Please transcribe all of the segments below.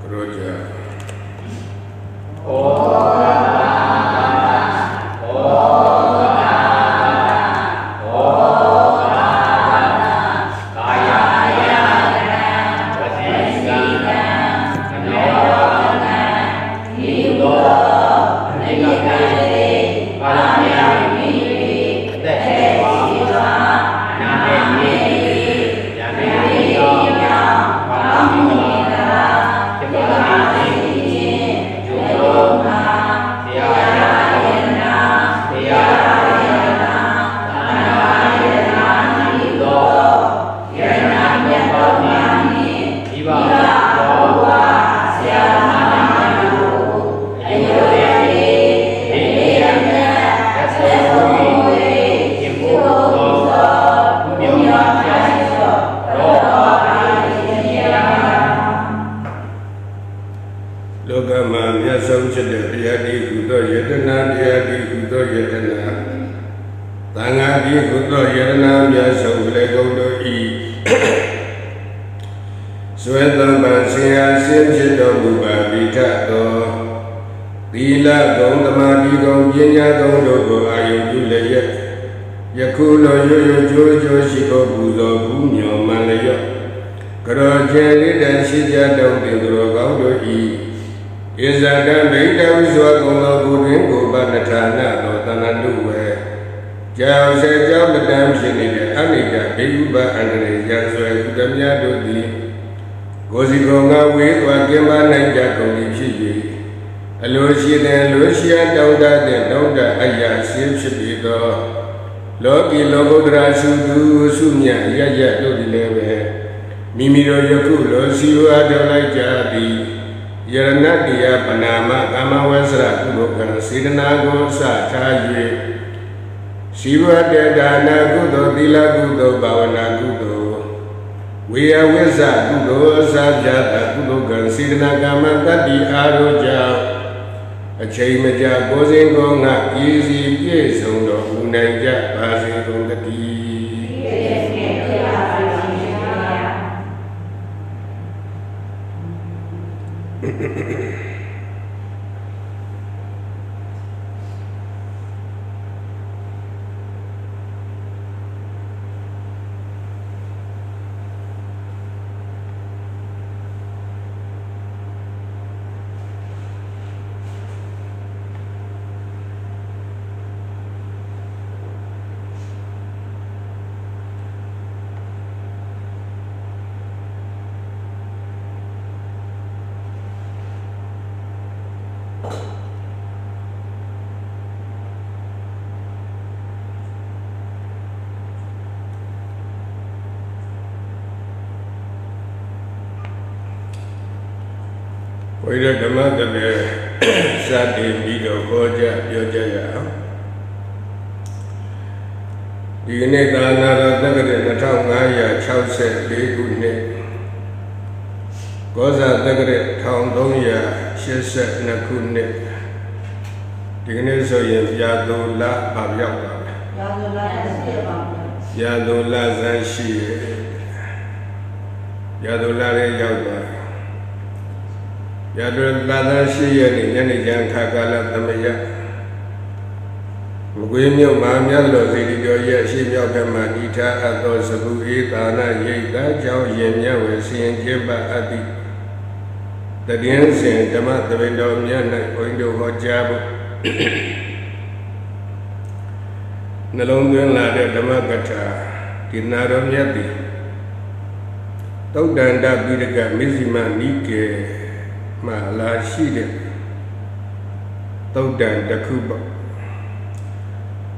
Roja.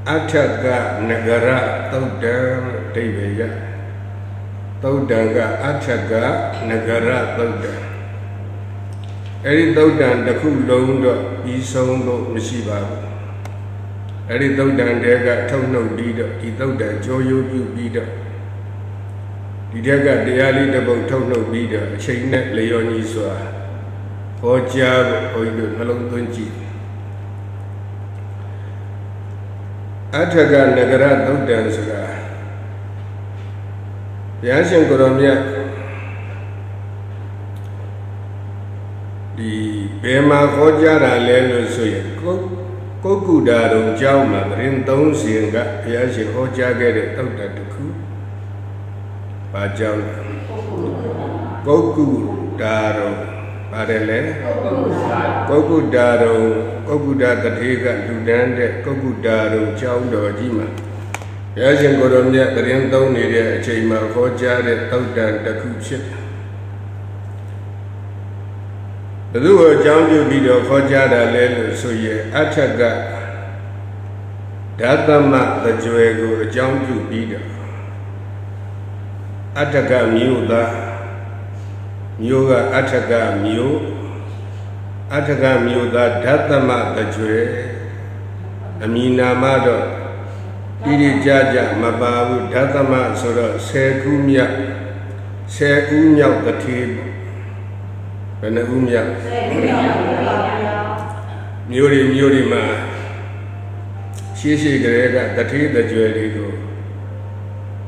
Athaga Nagara Taudan Deveya Taudanga Athaga Nagara Taudan Eri Taudan Daku Londo Isondo Mishiba Eri Taudan Dega Tono Dida Itauda Joyo Bida Didaga Deali Dabo Tono Bida Chainet Leoni Swa Ojab Oido Nalong Tunji Athaga Nagara Taudan Saga Yasin Goromia ဒီဘယ်မှာခေါ်ကြတာလဲလို့ဆိုရင်ကုက္ကုတာတော်ကျောင်းမှာသတင်း30ကဘုရားရှင်ဟောကြားခဲ့တဲ့တောက်တတစ်ခုဘာကြောင့်ကုက္ကုတာတော်ပါတယ်လေကုက္ကုတာတော်ကုက္ကုတာတထေကလူတန်းတဲ့ကုက္ကုတာတော်ကျောင်းတော်ကြီးမှာဘုရားရှင်ကိုယ်တော်မြတ်သတင်းသုံးနေတဲ့အချိန်မှာဟောကြားတဲ့တောက်တတစ်ခုဖြစ်တယ်ဘယ်သူ့ကိုအကြောင်းပြုပြီးတော့ခေါ်ကြတာလဲလို့ဆိုရင်အထက်ကဓာတမသကြွယ်ကိုအကြောင်းပြုပြီးတော့အထက်ကမြို့သားမြို့ကအထက်ကမြို့သားဓာတမသကြွယ်အမည်နာမတော့တိတိကျကျမပါဘူးဓာတမဆိုတော့10ခုမြောက်တထေဘယ်နှခုမြောက်မြို့တွေမှာရှေးကလေးကတထေတကြွယ်တွေကို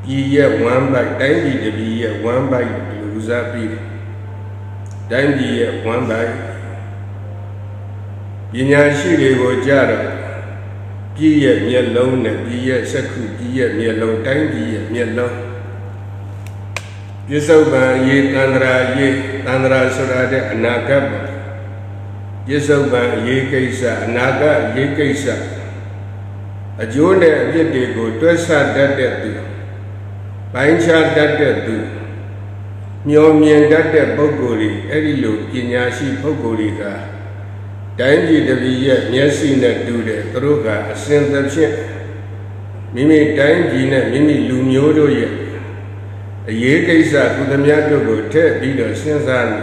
ပြည်ရဲ့ဝမ်းပိုက်တိုင်းပြည်တစ်ပြည်ရဲ့ဝမ်းပိုက်လူစားပြီးတယ်တိုင်းပြည်ရဲ့ဝမ်းပိုက်ပညာရှိတွေကိုကြတော့ပြည်ရဲ့မျက်လုံးနဲ့ပြည်ရဲ့စက္ခုပြည်ရဲ့မျက်လုံးတိုင်းပြည်ရဲ့မျက်လုံးပြစ္ဆုတ်ပံရေတန္တရာဆိုတာတဲ့အနာဂတ်ပေါ့ပြစ္ဆုတ်ပံရေကိစ္စအနာဂတ်ရေကိစ္စအကျိုးနဲ့အပြစ်တွေကိုတွဲဆတတ်တဲ့သူပိုင်းခြားတတ်တဲ့သူမျောမြင်တတ်တဲ့ပုဂ္ဂိုလ်တွေအဲ့ဒီလိုပညာရှိပုဂ္ဂိုလ်တွေကတိုင်းပြည်တစ်ပြည်ရဲ့မျက်စိနဲ့တူတယ်သူတို့ကအစဉ်သဖြင့်မိမိတိုင်းပြည်နဲ့မိမိလူမျိုးတို့ရဲ့အရေးကိစ္စကုသမြတ်တို့ကိုထည့်ပြီးတော့စဉ်းစားနေ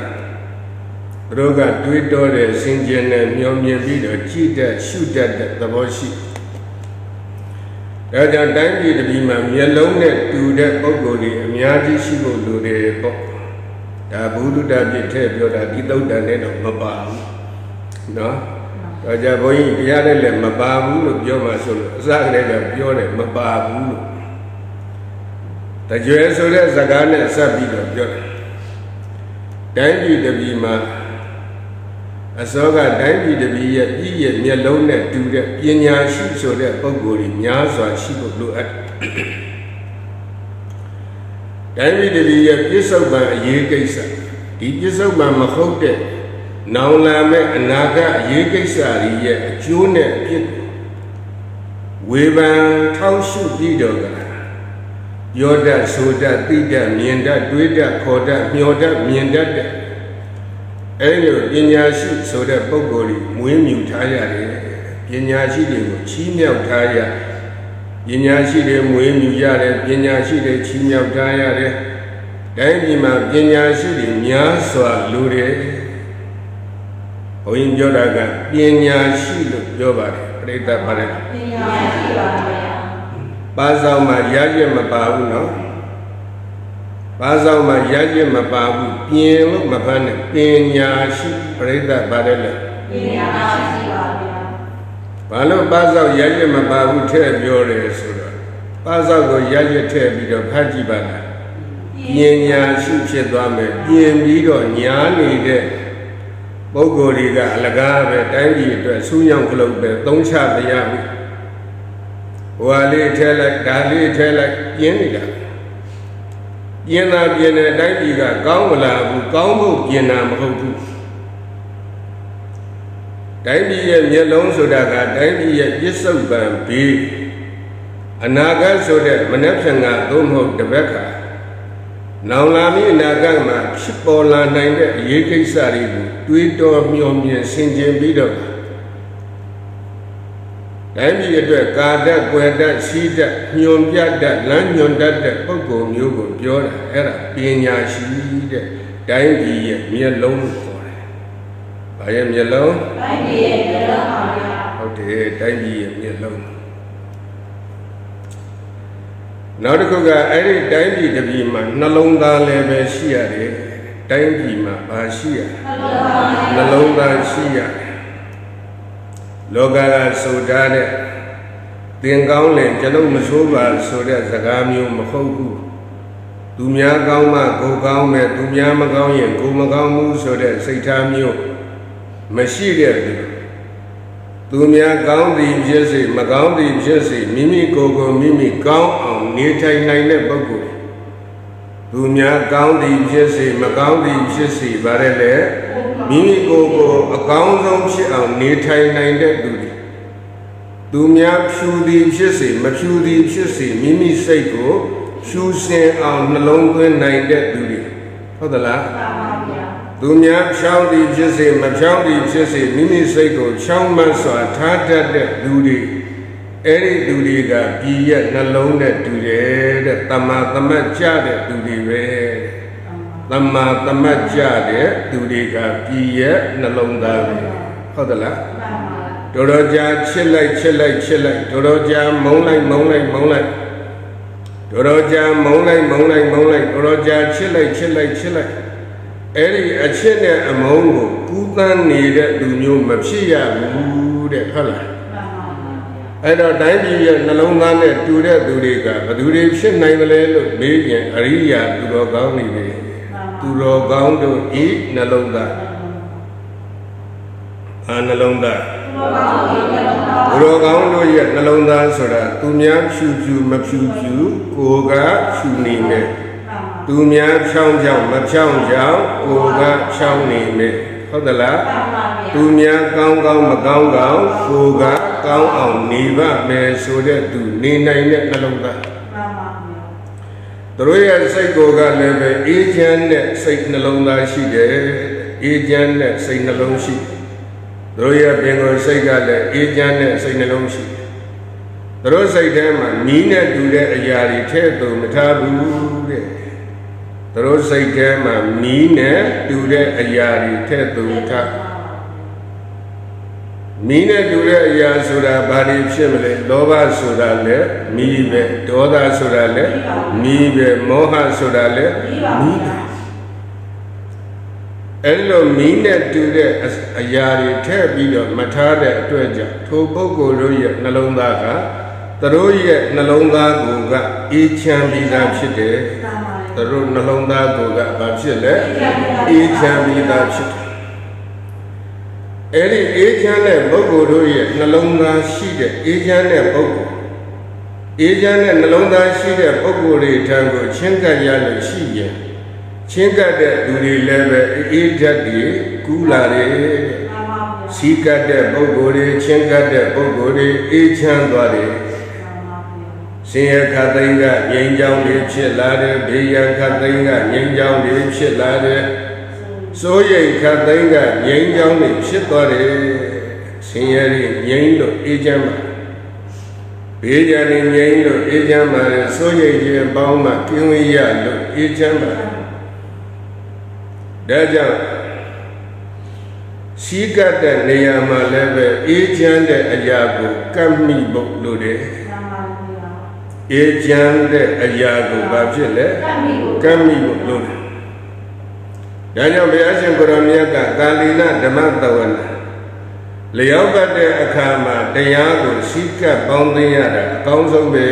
သူတို့ကတွေးတောတဲ့စင်ကြယ်နဲ့မျောမြင်ပြီးတော့ကြည့်တတ်ရှုတတ်တဲ့သဘောရှိဒါကြောင့်တိုင်းပြည်တစ်ပြည်မှာမျက်လုံးနဲ့တူတဲ့ပုဂ္ဂိုလ်တွေအများကြီးရှိဖို့လိုတယ်ပေါ့ဒါဘုဒ္ဓတာပြည့်ထည့်ပြောတာဒီသုတ်တန်နဲ့တော့မပါဘူးနော်ဒါကြောင့်ဘုန်းကြီးတရားနဲ့လည်းမပါဘူးလို့ပြောမှဆိုလို့အစကတည်းကပြောတယ်မပါဘူးလို့တကြွယ်ဆိုတဲ့စကားနဲ့ဆက်ပြီးတော့ပြောတယ်တိုင်းပြည်တစ်ပြည်မှာအစောကတိုင်းပြည်တစ်ပြည်ရဲ့ပြည်ရဲ့မျက်လုံးနဲ့တူတဲ့ပညာရှိဆိုတဲ့ပုဂ္ဂိုလ်တွေများစွာရှိဖို့လိုအပ်တိုင်းပြည်တစ်ပြည်ရဲ့ပြစ္ဆုတ်ပံအရေးကိစ္စဒီပြစ္ဆုတ်ပံမဟုတ်တဲ့နောင်လာမဲ့အနာဂတ်အရေးကိစ္စတွေရဲ့အကျိုးနဲ့အဖြစ်ဝေဖန်ထောက်ရှုပြီးတော့ပြောတတ်ဆိုတတ်သိတတ်မြင်တတ်တွေးတတ်ခေါ်တတ်မျှော်တတ်မြင်တတ်တဲ့အဲ့လိုပညာရှိဆိုတဲ့ပုဂ္ဂိုလ်တွေမွေးမြူထားရတယ်ပညာရှိတွေကိုချီးမြှောက်ထားရပညာရှိတွေမွေးမြူရတယ်ပညာရှိတွေချီးမြှောက်ထားရတယ်တိုင်းပြည်မှာပညာရှိတွေများစွာလိုတယ်ဘုန်းကြီးပြောတာကပညာရှိလို့ပြောပါတယ်ပြိဿပါတယ်ပညာရှိပါဗျာပါဆောင်မှာရရမပါဘူးနော်ပါဆောင်မှာရရမပါဘူးပြင်လို့မဖမ်းနဲ့ပညာရှိပြိဿပါတယ်လေပညာရှိပါဗျာဘာလို့ပါဆောင်ရရမပါဘူးထည့်ပြောတယ်ဆိုတော့ပါဆောင်ကိုရရထည့်ပြီးတော့ဖတ်ကြည့်ပါလားပညာရှိဖြစ်သွားမယ်ပြင်ပြီးတော့ညာနေတဲ့ပုဂ္ဂိုလ်တွေကအလကားပဲတိုင်းပြည်အတွက်ဆူးညောင်ကလုပ်ပဲသုံးချမရဘူးဟိုဟာလေးထဲလိုက်ဒါလေးထဲလိုက်ပြင်းနေတာပြင်းတဲ့တိုင်းပြည်ကကောင်းမလားဘူးကောင်းဖို့ပြင်းတာမဟုတ်ဘူးတိုင်းပြည်ရဲ့မျက်လုံးဆိုတာကတိုင်းပြည်ရဲ့ပြစ္ဆုတ်ပံဘေးအနာဂတ်ဆိုတဲ့မနှက်ဖြံကသို့မဟုတ်တပတ်ခါနောင်လာမည့်အနာဂတ်မှာဖြစ်ပေါ်လာနိုင်တဲ့အရေးကိစ္စတွေကိုတွေးတောမျှော်မြင်ဆင်ခြင်ပြီးတော့တိုင်းပြည်အတွက်ကာတတ်၊ကွယ်တတ်၊စီးတတ်၊ညွန်ပြတတ်၊လမ်းညွန်တတ်တဲ့ပုဂ္ဂိုလ်မျိုးကိုပြောတာအဲ့ဒါပညာရှိတဲ့တိုင်းပြည်ရဲ့မျက်လုံးကိုခေါ်တယ်။ဘာရဲ့မျက်လုံး။တိုင်းပြည်ရဲ့မျက်လုံးပါဗျာ။ဟုတ်တယ်တိုင်းပြည်ရဲ့မျက်လုံးနောက်တစ်ခုကအဲ့ဒီတိုင်းပြည်တစ်ပြည်မှာနှလုံးသားလည်းပဲရှိရတယ်တိုင်းပြည်မှာဘာရှိရနှလုံးသားရှိရတယ်လောကကဆိုထားတဲ့သင်ကောင်းလည်းကျွန်ုပ်မဆိုးပါဆိုတဲ့စကားမျိုးမဟုတ်ဘူးသူများကောင်းမှကိုကောင်းမယ်သူများမကောင်းရင်ကိုမကောင်းဘူးဆိုတဲ့စိတ်ထားမျိုး မရှိတဲ့သူများကောင်းသည်ဖြစ်စေမကောင်းသည်ဖြစ်စေမိမိကိုယ်ကိုမိမိကောင်းအောင်နေထိုင်နိုင်တဲ့ပုဂ္ဂိုလ်သူများကောင်းသည်ဖြစ်စေမကောင်းသည်ဖြစ်စေဗါတယ်လေမိမိကိုယ်ကိုအကောင်းဆုံးဖြစ်အောင်နေထိုင်နိုင်တဲ့သူတွေသူများဖြူသည်ဖြစ်စေမဖြူသည်ဖြစ်စေမိမိစိတ်ကိုဖြူစင်အောင်နှလုံးသွင်းနိုင်တဲ့သူတွေဟုတ်သလားသူများဖြောင်းသည်ဖြစ်စေမဖြောင်းသည်ဖြစ်စေမိမိစိတ်ကိုချောင်းမစွာထားတတ်တဲ့လူတွေအဲ့ဒီလူတွေကပြည်ရဲ့နှလုံးနဲ့တူတယ်တဲ့တမ္မာသမတ်ကြတဲ့လူတွေပဲတမ္မာသမတ်ကြတဲ့လူတွေကပြည်ရဲ့နှလုံးသားပဲဟုတ်သလားတော်တော်ကြာချစ်လိုက်တော်တော်ကြာမုန်းလိုက်တော်တော်ကြာမုန်းလိုက်တော်တော်ကြာချစ်လိုက်အဲ့ဒီအချစ်နဲ့အမုန်းကိုကူးသန်းနေတဲ့လူမျိုးမဖြစ်ရဘူးတဲ့ဟုတ်လားအဲ့တော့တိုင်းပြည်ရဲ့နှလုံးသားနဲ့တူတဲ့သူတွေကဘယ်သူတွေဖြစ်နိုင်မလဲလို့မေးရင်အရိယာသူတော်ကောင်းတွေပဲသူတော်ကောင်းတို့ဤနှလုံးသားနှလုံးသားသူတော်ကောင်းတို့ရဲ့နှလုံးသားဆိုတာသူများဖြူမဖြူကိုယ်ကဖြူနေမယ်သူများဖြောင်းမဖြောင်းကိုယ်ကဖြောင်းနေမယ်ဟုတ်သလားသူများကောင်းမကောင်းကိုယ်ကကောင်းအောင်နေပါမယ်ဆိုတဲ့သူနေနိုင်တဲ့နှလုံးသားတို့ရဲ့စိတ်ကိုယ်ကလည်းပဲအေးချမ်းတဲ့စိတ်နှလုံးသားရှိတယ်အေးချမ်းတဲ့စိတ်နှလုံးရှိတို့ရဲ့ပင်ကိုယ်စိတ်ကလည်းအေးချမ်းတဲ့စိတ်နှလုံးရှိတို့စိတ်ထဲမှာမီးနဲ့တူတဲ့အရာတွေထည့်သွင်းမထားဘူးတဲ့တို့စိတ်ထဲမှာမီးနဲ့တူတဲ့အရာတွေထည့်သွင်းထားမီးနဲ့တူတဲ့အရာဆိုတာဘာတွေဖြစ်မလဲလောဘဆိုတာလည်းမီးပဲဒေါသဆိုတာလည်းမီးပဲမောဟဆိုတာလည်းမီးပဲအဲ့လိုမီးနဲ့တူတဲ့အရာတွေထည့်ပြီးတော့မထားတဲ့အတွက်ကြောင့်ထိုပုဂ္ဂိုလ်တို့ရဲ့နှလုံးသားကသူတို့ရဲ့နှလုံးသားကိုကအေးချမ်းပြီးသားဖြစ်တယ်သူတို့နှလုံးသားကိုကဘာဖြစ်လဲအေးချမ်းပြီးသားဖြစ်တယ်အဲ့ဒီအေးချမ်းတဲ့ပုဂ္ဂိုလ်တို့ရဲ့နှလုံးသားရှိတဲ့အေးချမ်းတဲ့ပုဂ္ဂိုလ်အေးချမ်းတဲ့နှလုံးသားရှိတဲ့ပုဂ္ဂိုလ်တွေထံကိုချင်းကပ်ရလို့ရှိရင်ချင်းကပ်တဲ့လူတွေလည်းပဲအေးဓာတ်တွေကူးလာတယ်စီကပ်တဲ့ပုဂ္ဂိုလ်တွေချင်းကပ်တဲ့ပုဂ္ဂိုလ်တွေအေးချမ်းသွားတယ်ဆင်းရဲခတ်သိမ်းကငြိမ်းချမ်းတွေဖြစ်လာတယ်ဘေးရန်ခတ်သိမ်းကငြိမ်းချမ်းတွေဖြစ်လာတယ်စိုးရိမ်ခတ်သိမ်းကငြိမ်းချမ်းတွေဖြစ်သွားတယ်ဆင်းရဲတွေငြိမ်းလို့အေးချမ်းပါဘေးရန်တွေငြိမ်းလို့အေးချမ်းပါတယ်စိုးရိမ်ခြင်းပေါင်းမှကင်းဝေးရလို့အေးချမ်းပါဒါကြောင့်ရှိကတ်တဲ့နေရာမှာလည်းပဲအေးချမ်းတဲ့အရာကိုကပ်မိဖို့လိုတယ်အေးချမ်းတဲ့အရာကိုဘာဖြစ်လဲကပ်မိဖို့လိုတယ်ဒါကြောင့်ဘုရားရှင်ကိုရောမြတ်ကကာလီနဓမ္မတဝနာလျောက်ပတ်တဲ့အခါမှာတရားကိုရှိကပ်ပေါင်းသိရတာအကောင်းဆုံးပဲ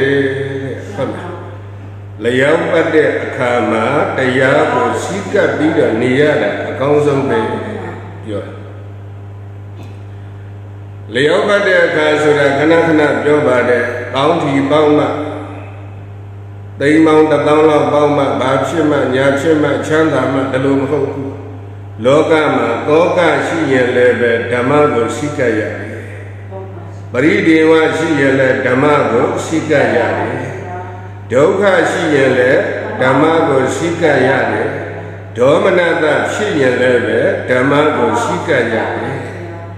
ဟုတ်လားလျောက်ပတ်တဲ့အခါမှာတရားကိုရှိကပ်ပြီးတော့နေရတာအကောင်းဆုံးပဲပြောလျောက်ပတ်တဲ့အခါဆိုတာခဏပြောပါတယ်ကောင်းထီပေါင်းမှသိမ်းပေါင်း1000လောက်ပေါင်းမှဘာဖြစ်မှညာဖြစ်မှချမ်းသာမှဘယ်လိုမဟုတ်ဘူးလောကမှာတောကရှိရင်လည်းပဲဓမ္မကိုရှိကပ်ရတယ်ပရိဒေဝရှိရင်လည်းဓမ္မကိုရှိကပ်ရတယ်ဒုက္ခရှိရင်လည်းဓမ္မကိုရှိကပ်ရတယ်ဒေါမနတဖြစ်ရင်လည်းပဲဓမ္မကိုရှိကပ်ရတယ်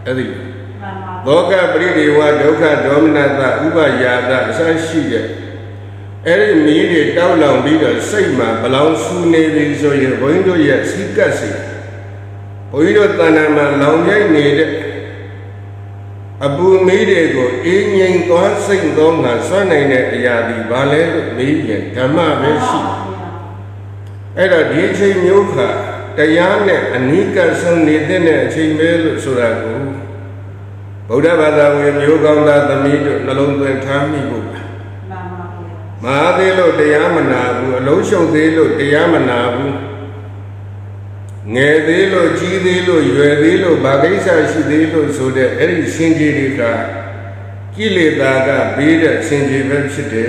အဲ့ဒီလောကပရိဒေဝဒုက္ခဒေါမနတဥပယာဒအစရှိတဲ့အဲ့ဒီမီးတွေတောက်လောင်ပြီးတော့စိတ်မှာဘလောင်ဆူနေပြီဆိုရင်ဘုန်းကြီးတို့ရဲ့စိတ်ကပ်စီဘုန်းကြီးတို့တဏ္ဍာမှာလောင်ရိုက်နေတဲ့အပူမီးတွေကိုအေးငြိမ်သွားစိတ်သောငါစွန့်နိုင်တဲ့အရာဒီဘာလဲလို့မေးရင်ဓမ္မပဲရှိအဲ့တော့ဒီအချိန်မျိုးခါတရားနဲ့အနိကဆုံးနေတဲ့အချိန်ပဲလို့ဆိုတာကိုဗုဒ္ဓဘာသာဝင်မျိုးကောင်းသားသမီးတို့နှလုံးသွင်းထားမိဖို့ပါမဟာသေးလို့တရားမနာဘူးအလုံးရှုံသေးလို့တရားမနာဘူး nghe thế lo chi thế lo yuệ thế lo bà cái sao chi thế lo số đấy ấy sinh chi đi cả kí lệ ta cả bí đấy sinh chi vềဖြစ်đấy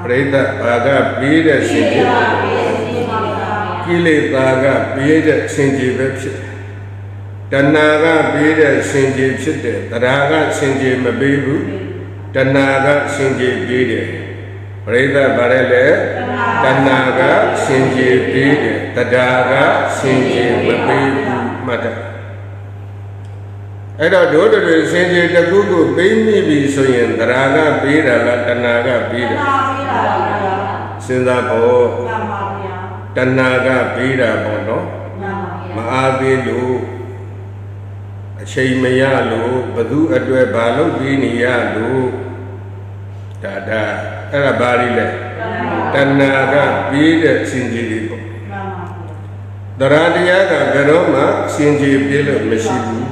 vậy ta bà cả bí đấy sinh chi kí lệ ta cả bí đấy sinh chi vềဖြစ်tဏှာကပြီးတဲ့စင်ကြယ်ဖြစ်တယ်တရားကစင်ကြယ်မပြီးဘူးတဏှာကစင်ကြယ်ပြီးတယ်ပရိသတ်ဗါရဲလေတဏှာကစင်ကြယ်ပြီးတယ်တရားကစင်ကြယ်မပြီးဘူးမှတ်တယ်အဲ့တော့တို့တွေစင်ကြယ်တစ်ခုခုပြီးမိပြီဆိုရင်တရားကပြီးတာလားတဏှာကပြီးတာစဉ်းစားဖို့တဏှာကပြီးတာပေါ့နော်မအားသေးလို့အချိန်မရလို့ဘသူအတွက်ဘာလုပ်ပြီးနေရလို့ဒါအဲ့ဒါဘာလဲတဏှာကပြီးတဲ့စင်ကြယ်တွေပေါ့တရားတရားကဘယ်တော့မှစင်ကြယ်ပြည့်လို့မရှိဘူး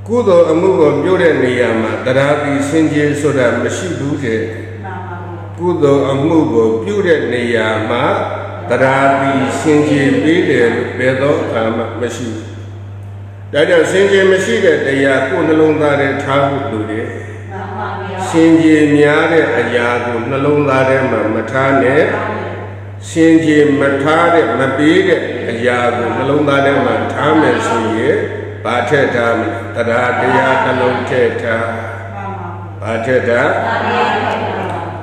ကုသိုလ်အမှုကိုပြုတဲ့နေရာမှာတရားပြီးစင်ကြယ်ဆိုတာမရှိဘူးတဲ့ကုသိုလ်အမှုကိုပြုတဲ့နေရာမှာတရားပြီးစင်ကြယ်ပြည့်တယ်လို့ဘယ်တော့မှမရှိဘူးဒါကြောင့်စင်ကြယ်မရှိတဲ့တရားကိုနှလုံးသားထဲထားဖို့လိုတယ်စင်ကြယ်များတဲ့အရာကိုနှလုံးသားထဲမှာမထားနဲ့စင်ကြယ်မထားတဲ့မပေးတဲ့အရာကိုနှလုံးသားထဲမှာထားမယ်ဆိုရင်ဘာထက်ထားမလဲတရားတရားနှလုံးထက်ထားဘာထက်ထား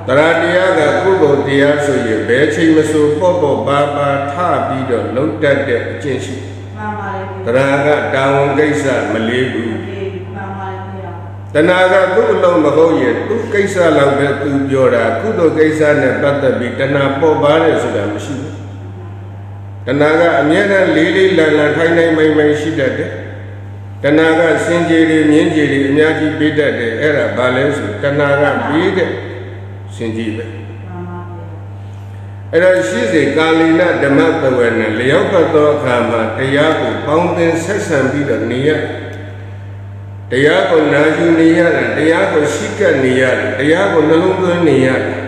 တရားတရားကကုသိုလ်တရားဆိုရင်ဘယ်ချိန်မဆိုပေါ့ပေါ့ပါပါထပြီးတော့လုံးတတ်တဲ့အကျင့်ရှိတရားကတာဝန်ကိစ္စမလေးဘူးတဏှာကသူ့အလုံးမဟုတ်ရင်သူ့ကိစ္စလောက်ပဲသူပြောတာကုသိုလ်ကိစ္စနဲ့ပတ်သက်ပြီးတဏှာပေါ်ပါတယ်ဆိုတာမရှိဘူးတဏှာကအမြဲတမ်းလေးလေးလံလံထိုင်နိုင်မိမ့်မိမ့်ရှိတတ်တယ်တဏှာကစင်ကြယ်တွေမြင်းကြယ်တွေအများကြီးပေးတတ်တယ်အဲ့ဒါဘာလဲဆိုတဏှာကပြီးတဲ့စင်ကြယ်ပဲအဲ့တော့ရှိစေကာလီနဓမ္မတဝေနဲ့လျောက်ပတ်သောအခါမှာတရားကိုပေါင်းသင်ဆက်ဆံပြီးတော့နေရတရားကိုနာယူနေရတယ်တရားကိုရှိကပ်နေရတယ်တရားကိုနှလုံးသွင်းနေရတယ်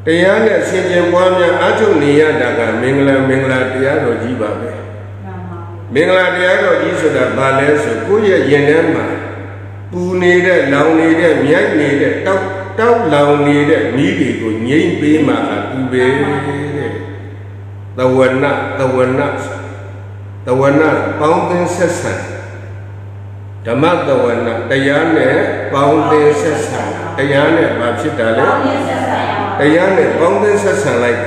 တရားနဲ့ဆင်ခြင်ပွားများအားထုတ်နေရတာကမင်္ဂလာတရားတော်ကြီးပါပဲမင်္ဂလာတရားတော်ကြီးဆိုတာဘာလဲဆိုကိုယ့်ရဲ့ရင်ထဲမှာပူနေတဲ့လောင်နေတဲ့မြိုက်နေတဲ့တောက်လောင်နေတဲ့မိတွေကိုငြိမ့်ပေးမှသူပဲတဲ့သဝနပေါင်းသင်ဆက်ဆံဓမ္မသဝနတရားနဲ့ပေါင်းသင်ဆက်ဆံတရားနဲ့ဘာဖြစ်တာလဲတရားနဲ့ပေါင်းသင်ဆက်ဆံလိုက်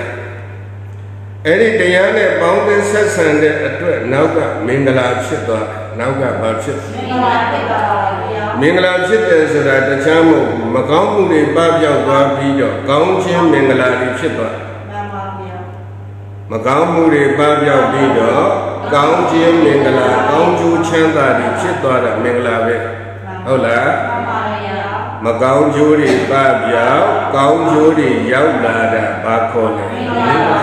အဲ့ဒီတရားနဲ့ပေါင်းသင်ဆက်ဆံတဲ့အတွက်နောက်ကမင်္ဂလာဖြစ်သွားနောက်ကဘာဖြစ်မင်္ဂလာဖြစ်တယ်ဆိုတာတခြားမဟုတ်ဘူးမကောင်းမှုတွေပပျောက်သွားပြီးတော့ကောင်းခြင်းမင်္ဂလာတွေဖြစ်သွားမကောင်းမှုတွေပပျောက်ပြီးတော့ကောင်းခြင်းမင်္ဂလာကောင်းကျိုးချမ်းသာတွေဖြစ်သွားတာမင်္ဂလာပဲဟုတ်လားမကောင်းကျိုးတွေပပျောက်ကောင်းကျိုးတွေရောက်လာတာဘာခေါ်လဲမင်္ဂလာ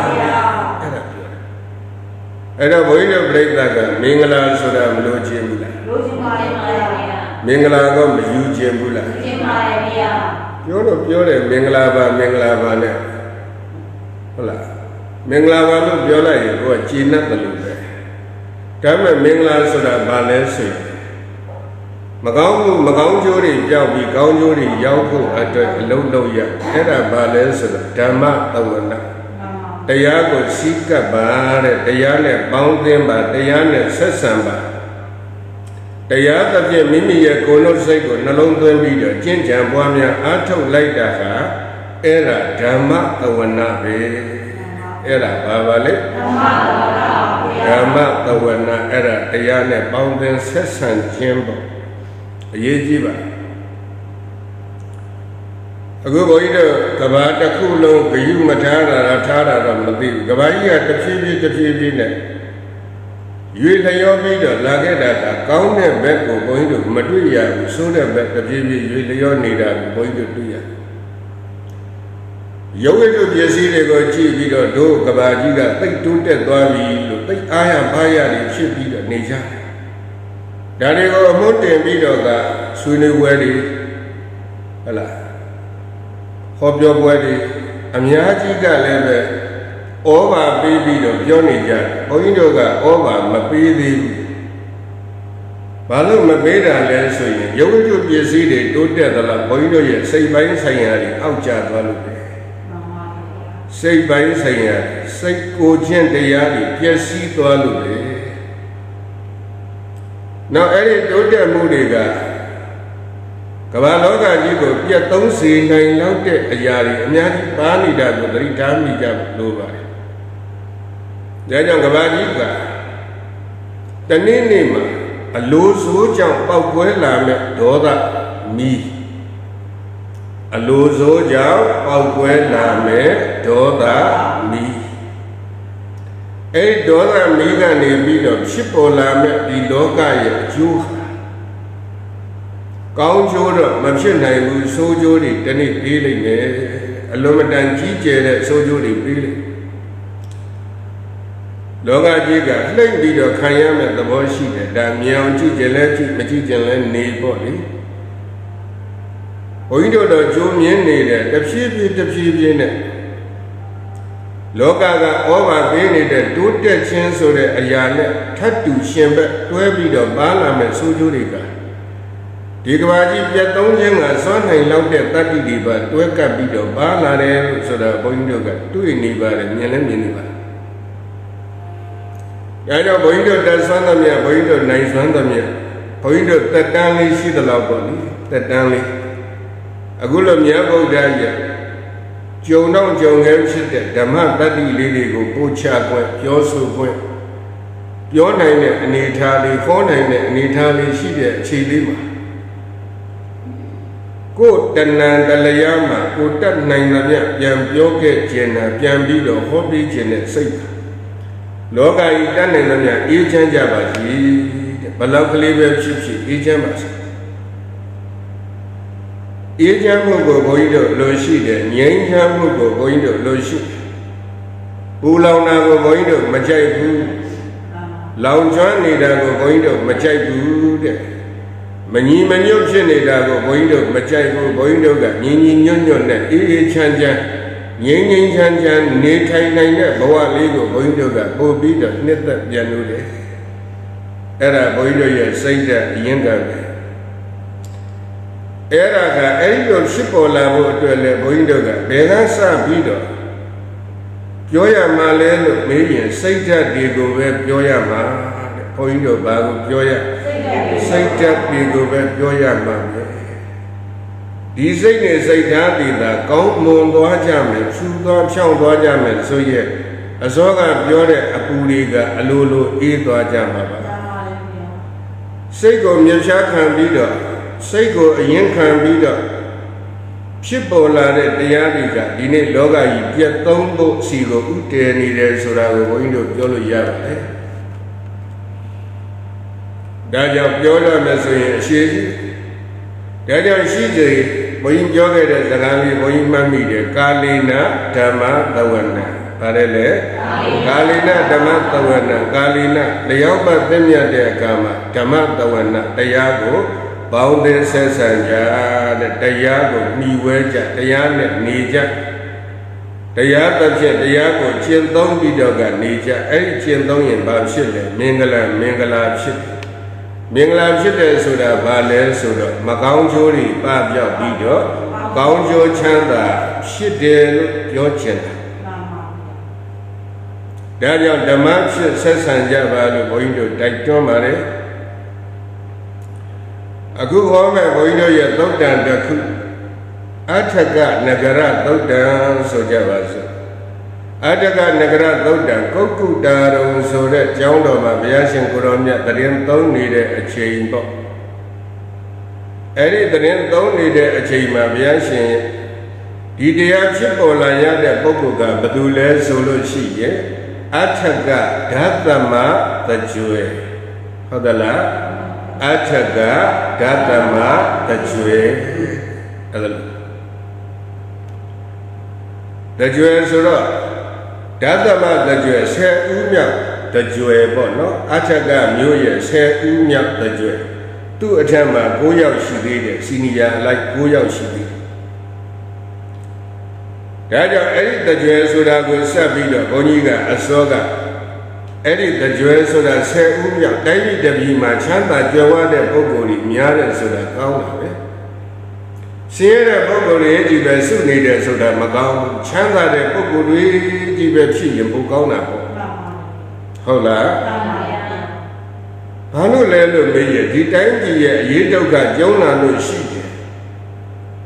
အဲ့တော့ဘုန်းကြီးတို့ပြိဿကမင်္ဂလာဆိုတာမလို့ခြင်းဘူးလားလို့ခြင်းပါရဲ့ဗျာမင်္ဂလာကမယူခြင်းဘူးလားယူခြင်းပါရဲ့ဗျာပြောတယ်မင်္ဂလာပါနဲ့ဟုတ်လားမင်္ဂလာပါလို့ပြောလိုက်ရင်ကိုယ်ကကြည်နပ်တယ်လို့ပဲဒါပေမဲ့မင်္ဂလာဆိုတာဘာလဲဆိုရင်မကောင်းကျိုးတွေကြောက်ပြီးကောင်းကျိုးတွေရောက်ဖို့အတွက်အလုံးလုံးရအဲ့ဒါဘာလဲဆိုတော့ဓမ္မသဝနာတရားကိုစီးကပ်ပါတဲ့တရားနဲ့ပေါင်းသင်းပါတရားနဲ့ဆက်ဆံပါတရားသဖြင့်မိမိရဲ့ကိုယ်လုံးစိတ်ကိုနှလုံးသွင်းပြီးတော့ကျင့်ကြံပွားများအားထုတ်လိုက်တာဟာအဲ့ဒါဓမ္မသဝနာပဲအဲ့ဒါဘာလဲဓမ္မသဝနာအဲ့ဒါတရားနဲ့ပေါင်းသင်းဆက်ဆံခြင်းပေါ့အရေးကြီးပါအခုဘုန်းကြီးတို့ကဘာတစ်ခုလုံးဂယုမထားတာထားတာတော့မသိဘူးကဘာကြီးကတဖြည်းဖြည်းနဲ့ရွေလျောပြီးတော့လာခဲ့တာကကောင်းတဲ့ဘက်ကိုဘုန်းကြီးတို့မတွေ့ရဘူးဆိုးတဲ့ဘက်တဖြည်းဖြည်းရွေလျောနေတာကိုဘုန်းကြီးတို့တွေ့ရတယ်ရုပ်ဝိတုပစ္စည်းတွေကိုကြည့်ပြီးတော့တို့ကဘာကြီးကသိတိုးတက်သွားပြီလို့သိအားရပါးရတွေဖြစ်ပြီးတော့နေကြတယ်ဒါတွေကိုအမှုတင်ပြီးတော့ကဆွေးနွေးပွဲတွေဟဲ့လားဟောပြောပွဲတွေအများကြီးကလည်းပဲ Over baby of Johnny Jack, Oindoga, over my baby. Balu Mabeda Lensoy, you will be seated to tell Oindo, say by saying, outside Balu. Say by saying, say go gently, yes, see to Alu. Now, Eddie, don't tell Mudiga. Kavaloga Jigo, Pia Tonsi, Nine Lotte, a Yari, and Yaki Bani Dago, the Ritami Jab Luba. Jajan Gavadiga. The name, a loose Ujam Pauquela, Doda, me. A loose Ujam Pauquela, Doda, me. A Doda Miga named of Chipola, the Loga, Juha. Count Joda, Machin, so Jody, then it really, a Lomadan teacher, so Jody, really. Loga Jiga, like be the Kayam at the Boshi, Damian, Chigelati, Machijan, Nail Body. Oido the Jumian needed, the sheep in it. Loga over Benny, two chance of the Ayana, tattoo chamber, 12 feet of Balam and Sujurica. Digwaji Piaton and son and loved at 30 diva, 12 capito, Bala, so the Boindoga, 2 in Niva and Miniva. I know Boindo does one of me, Boindo nice one of me. Boindo that only see the love body, that only. A good of Miabo Daya. Joe no Joe Hemshit, the man that he lady go, Pocha, Yosu point. Your name in Italy, 4 name in Italy, she did, Chilima. Go Tanan Dalayama, go that nine of Yam Yoke Jenna, Yambido, Hobby Jenna, safe. Loga itan and each and Jabasi, Balakali Chipsi, each ambas. Each ambo goido, Loshida, Yang Jambo goido, Loshi. Pulauna goido, Majai Boo. Lounjan Nidago goido, Majai Boo. Many option Nidago goido, Majai Boidoga, Yin Yon, E. Chanja. Yin Chan, Natai Nine, Boa Lego, Boindoga, Bobi, the Netta Janude. Era Boido, say that Yanga. Era, Elio Shipola, Boindoga, Benasa Bido. Joya Malelo, Million, say that Diego, Joya Ma, Boindo Bago, Joya. Say that Diego, Joya Ma. These things say that Count Moon Dojaman, Suga Chow Dojaman, so yet. A soga Biore, a Puliga, a Lulu, E. Dojama. Sego Miacha can be done. Sego a yen can be done. Chipola de Yadiga, Dine Loga, Yet Tombo, Sigo, Ute, needed so that we're going to Jolo Yaba. Daja Yola Messi, she. Daja she. Boyin Joga, the Lami, Boyin Mammy, Kalina, Tama, Tawana, Parele, Kalina, Tama, Tawana, Kalina, the Yoba Demia de Kama, Tama, Tawana, Tayago, Bounded Sesanja, the Tayago, Niweja, Tayana, Nija, Tayaga, Tayago, Childon Bidoga, Nija, and Childon in Babshile, Mingala, Ship. Minglam Shita Suda, Bale Suda, Macau Jori, Babja Bido, Gaujo Chanda, Shidel, Yochin. Daniel Damach says Sanjava going to Dictomare. A good woman going to your dog down the cook. Ataga Nagara dog down Sojavas. Ataga Nagara dog down, Koku Daro, so that Jondo Mabiasin Kuromia, the Rim don't need a chain box. Eddie the Rim don't need a chain Mabiasin. Idea Chipola, the Bokuga, Badule, Solo Shi, Ataga, Datama, the Jue. Hodala, Ataga, Datama, the Jue. The Jue Sura. Datama, the Jue, say Umia, the Jue Bono, Ataga, Muya, say Umia, the Jue. Two Atama, Goya Shidi, Sinia, like Goya Shidi. ဒါကြောင့်အဲ့ဒီတကြွယ်ဆိုတာကိုစပ်ပြီးတော့ဘုန်းကြီးကအစောကအဲ့ဒီတကြွယ်ဆိုတာ10ဦးမြောက်တိုင်းပြည်တစ်ပြည်မှာချမ်းသာကြွယ်ဝတဲ့ပုဂ္ဂိုလ်ကြီးများတယ်ဆိုတာကောင်းတာပဲဆင်းရဲတဲ့ပုဂ္ဂိုလ်တွေကြီးပဲစုနေတယ်ဆိုတာမကောင်းဘူးချမ်းသာတဲ့ပုဂ္ဂိုလ်တွေကြီးပဲဖြစ်ရင်ပိုကောင်းတာပေါ့ဟုတ်လားဘာလို့လဲလို့မေးရဒီတိုင်းပြည်ရဲ့အရေးဒုက္ခကြုံလာလို့ရှိတယ်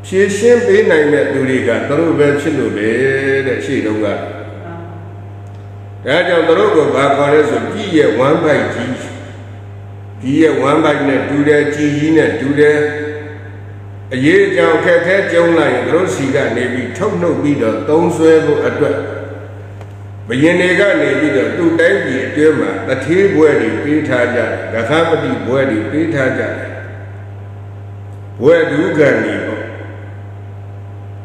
ဖြည့်ရှင်းပေးနိုင်တဲ့သူတွေကသူတို့ပဲဖြစ်လို့ပဲတဲ့ရှေ့တုန်းကဒါကြောင့်သူတို့ကဘာခေါ်လဲဆိုပြည်ရဲ့ဝမ်းပိုက်ကြီးပြည်ရဲ့ဝမ်းပိုက်နဲ့တူတယ်ကြီးကြီးနဲ့တူတယ်အရေးအကြောင်းခက်ခဲကြုံလာရင်သူတို့စီကနေပြီးထုတ်နှုတ်ပြီးတော့သုံးဆွဲဖို့အတွက်ဘယင်တွေကနေပြီးတော့သူ့တိုင်းပြည်အတွင်းမှာတထေးဘွဲတွေပေးထားကြတယ်ဂခပတိဘွဲတွေပေးထားကြတယ်ဘွဲဒုက္ခနေပေါ့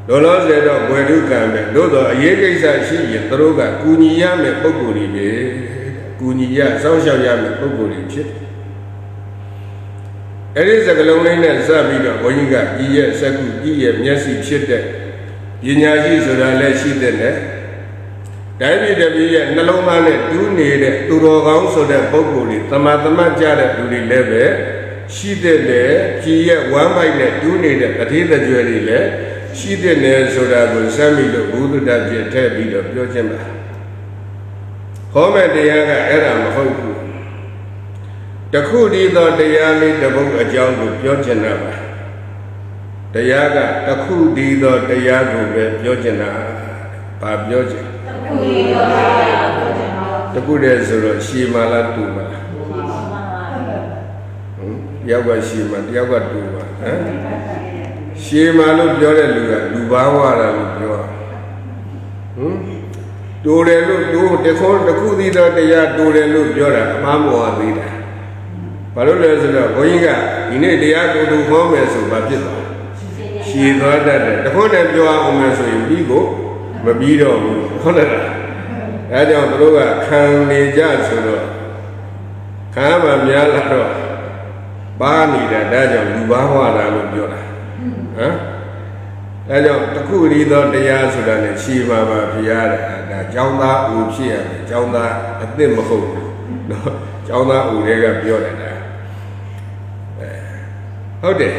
လောလောဆယ်တော့ဘွယ်ဒုက္ခပဲတို့တော့အရေးကိစ္စရှိရင်သူတို့ကကူညီရမယ်ပုံကိုယ်တွေပဲကူညီရစောင့်ရှောက်ရမယ်ပုံကိုယ်တွေဖြစ်အဲ့ဒီစကလုံးလေးနဲ့စပ်ပြီးတော့ဘုန်းကြီးကကြီးရဲ့စက္ခုကြီးရဲ့မျက်စိဖြစ်တဲ့ပညာရှိဆိုတာလည်းရှိတဲ့နဲ့တိုင်းပြည်တစ်ပြည်ရဲ့နှလုံးသားနဲ့တူးနေတဲ့သူတော်ကောင်းဆိုတဲ့ပုံကိုယ်တွေတမတ်ကြတဲ့လူတွေလည်းပဲရှိတဲ့နဲ့ကြီးရဲ့ဝမ်းပိုက်နဲ့တူးနေတဲ့တတိတကြွယ်တွေလည်းရှိတဲ့နယ်ဆိုတာကိုစမ်းပြီးတော့ဘုဒ္ဓတပြည့်ထည့်ပြီးတော့ပြောခြင်းပါဟောမဲ့တရားကအဲ့ဒါမဟုတ်ဘူးတခုတည်းသောတရားလေးတစ်ပုဒ်အကြောင်းကိုပြောချင်တာပါတရားကတခုတည်းသောတရားကိုပဲပြောချင်တာဘာပြောချင်တခုတည်းသောတရားကိုပြောချင်တာတခုတည်းဆိုတော့ရှည်မာလားတူမာလားတယောက်ကရှည်မာတယောက်ကတူမာဟမ်ရှည်မာလို့ပြောတဲ့လူကလူဘာဝတာလို့ပြောတိုးတယ်လို့တိုးတခုတည်းသောတရားတိုးတယ်လို့ပြောတာအမှားမဟုတ်သေးတာဘာလို့လဲဆိုတော့ဘုန်းကြီးကဒီနေ့တရားကိုတူခေါ်မယ်ဆိုဘာဖြစ်သွားရှည်သွားတတ်တယ်တခုတည်းပြောအောင်မယ်ဆိုရင်ပြီးကိုမပြီးတော့ဘူးဟုတ်တယ်လားအဲကြောင့်တို့ကခံနေကြဆိုတော့ခံမှများလာတော့ပါနေတာဒါကြောင့်လူဘာဝတာလို့ပြောတာဟမ်အဲကြောင့်တခုတည်းသောတရားဆိုတာနဲ့ရှည်ပါပါဘုရားတဲ့ဒါကျောင်းသားဦးဖြစ်ရတယ်ကျောင်းသားအသစ်မဟုတ်ဘူးနော်ကျောင်းသားဦးတွေကပြောတယ်ဒါဟုတ်တယ်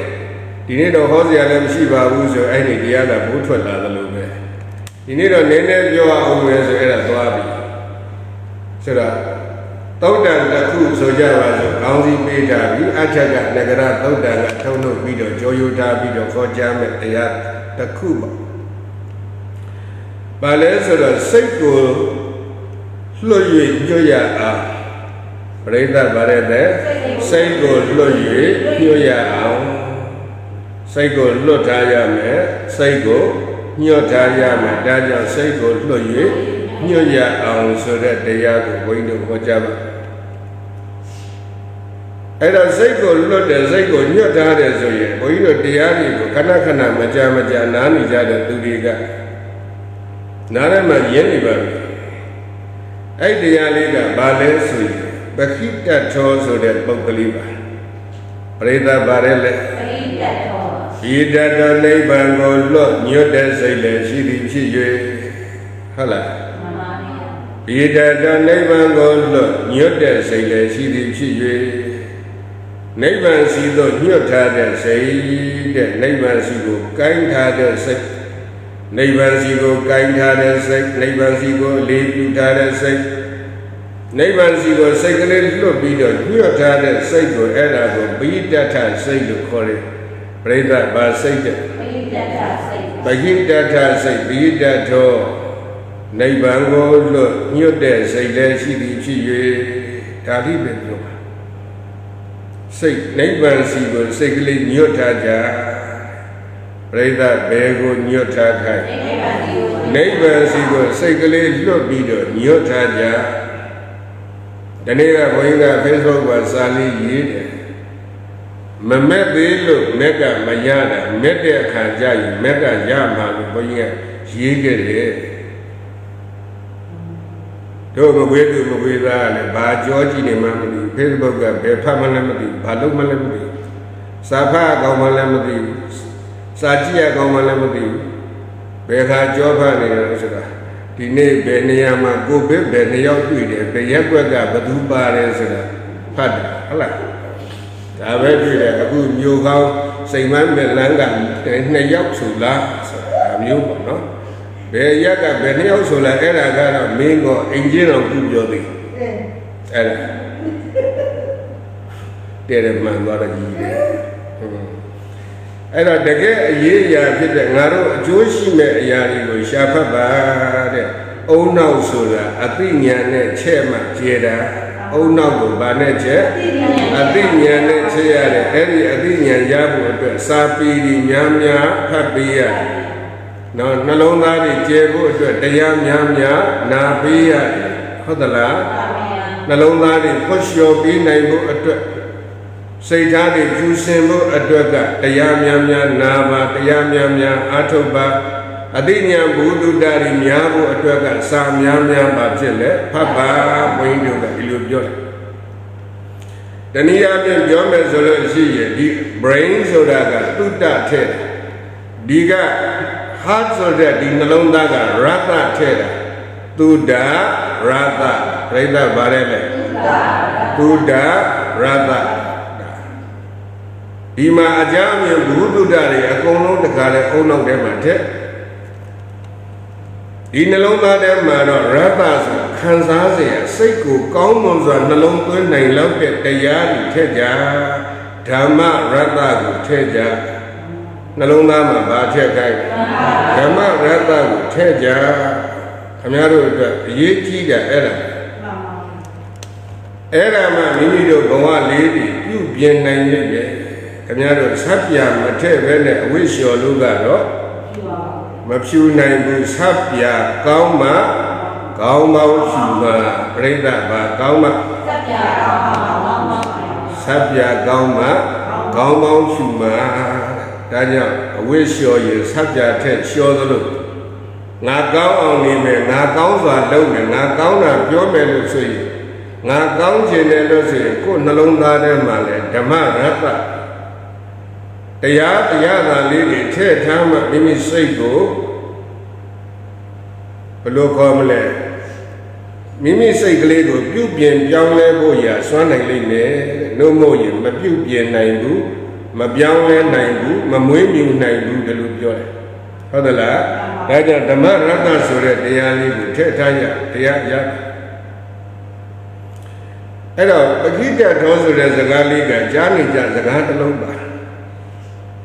ဒီနေ့တော့ဟောစရာလည်းမရှိပါဘူးဆိုအဲ့ဒီတရားကဘိုးထွက်လာသလိုပဲဒီနေ့တော့နည်းနည်းပြောအောင်မယ်ဆိုအဲ့ဒါသွားပြီဆိုတော့သုတ်တန်တစ်ခုဆိုကြပါစို့ကောင်းစီပေးထားပြီးအထက်ကနဂရသုတ်တန်ကထုံးလို့ပြီးတော့ကြောယုထားပြီးတော့ခေါ်ကြားမဲ့တရားတစ်ခုပါဘာလဲဆိုတော့စိတ်ကိုလွတ်၍ညွတ်ရအောင်ပရိသတ်ဗါတဲ့စိတ်ကိုလွတ်၍ညွတ်ရအောင်စိတ်ကိုလွတ်ထားရမယ်စိတ်ကိုညွတ်ထားရမယ်ဒါကြောင့်စိတ်ကိုလွတ်၍ညွတ်ရအောင်ဆိုတဲ့တရားကိုဘုန်းကြီးတို့ဟောကြားပါအဲ့တော့စိတ်ကိုလွတ်တယ်စိတ်ကိုညွတ်ထားတယ်ဆိုရင်ဘုန်းကြီးတို့တရားတွေကိုခဏခဏမကြာနားနေကြတဲ့သူတွေကနားထဲမှာရင်းနေပါပြီအဲ့တရားလေးကဘာလဲဆိုရင်ပခိတ္ထောဆိုတဲ့ပုဂ္ဂလိပါပရိသတ်ဗါရဲလဲပခိတ္ထောဤတတ္တနိဗ္ဗာန်ကိုလွတ်ညွတ်တဲ့စိတ်လည်းရှိသည်ဖြစ်၍ဟုတ်လားမှန်ပါဗျာဤတတ္တနိဗ္ဗာန်ကိုလွတ်ညွတ်တဲ့စိတ်လည်းရှိသည်ဖြစ်၍နိဗ္ဗာန်စီသို့ညွတ်ထားတဲ့စိတ်တဲ့နိဗ္ဗာန်စီကိုကိုင်းထားတဲ့စိတ်နိဗ္ဗာန်စီကိုကိုင်းထားတဲ့စိတ်နိဗ္ဗာန်စီကိုလေးပြုထားတဲ့စိတ်နိဗ္ဗာန်စီကိုစိတ်ကလေးလွတ်ပြီးတော့ညွတ်ထားတဲ့စိတ်ကိုအဲ့ဒါကိုဘိတ္တထစိတ်လို့ခေါ်တယ်ပရိသတ်ဘာစိတ်တဲ့ဘိတ္တထစိတ်ဘိတ္တထစိတ်ဘိတ္တထောနိဗ္ဗာန်ကိုလွတ်ညွတ်တဲ့စိတ်လည်းရှိသည်ဖြစ်၍ဒါလိပဲပြောပါစိတ်နိဗ္ဗာန်စီကိုစိတ်ကလေးညွတ်ထားကြပရိသတ်ဘယ်ကိုညွတ်ထားခိုင်းနိဗ္ဗာန်စီကိုစိတ်ကလေးလွတ်ပြီးတော့ညွတ်ထားကြဒီနေ့ကဘုန်းကြီးက Facebook မှာစာလေးရေးတယ်မမက်သေးလို့မက်ကမရတာမက်တဲ့အခါကျရင်မက်ကရမှာလို့ဘုန်းကြီးကရေးခဲ့တယ်တို့မဝေးသူမဝေးသားလည်းဘာကြောကြည့်နေမှမသိဘူး Facebook ကဘယ်ဖတ်မှလည်းမသိဘူးဘာလုပ်မှလည်းမသိဘူးစာဖတ်ကောင်းမှလည်းမသိဘူးစာကြည့်ရကောင်းမှလည်းမသိဘူး bè khá chó phá này đó sẽ là thì này bè này mà cô biết bè này giáo tùy để bè giác quét cả bà thú ba này sẽ là phát hả là đã bé tùy để cô nhiều không xây mán bè lãng gần để này giáo sủ lá làm nhiều bọn nó bè giác cả bè này giáo sủ lá cái là cái là mình có anh chị nào cũng vô đi cái là để mà gọi là gì đấyအဲ့တော့တကယ်အရေးအရာဖြစ်တဲ့ငါတို့အကျိုးရှိမဲ့အရာတွေကိုရှာဖတ်ပါတဲ့အုံနောက်ဆိုတာအသိဉာဏ်နဲ့ချဲ့မှကျေတာအုံနောက်ကိုဗာနဲ့ချဲ့အသိဉာဏ်နဲ့ချဲ့ရတယ်အဲ့ဒီအသိဉာဏ်ရဖို့အတွက်စာပေဒီများများဖတ်ပေးရတယ်နော်နှလုံးသားတွေကျဲဖို့အတွက်တရားများများနာပေးရတယ်ဟုတ်သလားနှလုံးသားတွေဖွလျှော်ပေးနိုင်ဖို့အတွက်စိတ်ဓာတ်တွေကျူးစင်ဖို့အတွက်ကတရားများများနာပါတရားများများအားထုတ်ပါအသိဉာဏ်ဘုဒ္ဓတာတွေများဖို့အတွက်ကစာများများပါဖြစ်လေဖတ်ပါဘုန်းကြီးတို့ကဒီလိုပြောတယ်တနည်းအားဖြင့်ပြောမယ်ဆိုလို့ရှိရင်ဒီ brain ဆိုတာကသုတ္တထဲဒီက heart ဆိုတဲ့ဒီနှလုံးသားကရတ္တထဲတာသုဒ္ဓရတ္တပြိဿဗါရဲလေသုဒ္ဓရတ္တဒီမှာအကြမ်းမြင်ဘုဒ္ဓတွေအကုန်လုံးတခါလဲအုံနောက်ထဲမှာထက်ဒီနှလုံးသားထဲမှာတော့ရတ္တဆိုခံစားเสียစိတ်ကိုကောင်းမွန်စွာနှလုံးသွင်းနိုင်လောက်တဲ့တရားတွေထက်ကြဓမ္မရတ္တကိုထက်ကြနှလုံးသားမှာဗာထက်ခိုင်းဓမ္မရတ္တကိုထက်ကြခင်ဗျားတို့အတွက်အရေးကြီးတယ်အဲ့ဒါမှမိမိတို့ဘဝလေးတွေပြုပြင်နိုင်ရဲ့ခင်ဗျားတို့ဆက်ပြမထည့်ပဲနဲ့အဝိရှော်လို့ကတော့မဖြူနိုင်ဘူးဆက်ပြကောင်းမှကောင်းပေါင်းရှူမှပြိဿဘာကောင်းမှဆက်ပြကောင်းမှကောင်းပေါင်းရှူမှဒါကြောင့်အဝိရှော်ရင်ဆက်ပြထက်လျှော်သလိုငါကောင်းအောင်နေမယ်ငါကောင်းစွာလုပ်မယ်ငါကောင်းတာပြောမယ်လို့ဆိုရင်ငါကောင်းခြင်းတယ်လို့ဆိုရင်ကိုယ်နှလုံးသားထဲမှာလဲဓမ္မရတ္တတရားသာလေးတွေထည့်ထားမှမိမိစိတ်ကိုဘယ်လိုခေါ်မလဲမိမိစိတ်ကလေးကိုပြုပြင်ပြောင်းလဲဖို့ရာစွမ်းနိုင်လိမ့်မယ်နှုတ်မို့ရင်မပြုပြင်နိုင်ဘူးမပြောင်းလဲနိုင်ဘူးမမွေးမြူနိုင်ဘူးဒီလိုပြောတယ်ဟုတ်သလားဒါကြောင့်ဓမ္မရတ္တဆိုတဲ့တရားလေးကိုထည့်ထားရတရားရအဲ့တော့ပဋိတ္တထောဆိုတဲ့စကားလေးကကြားနေကြစကားတစ်လုံးပါ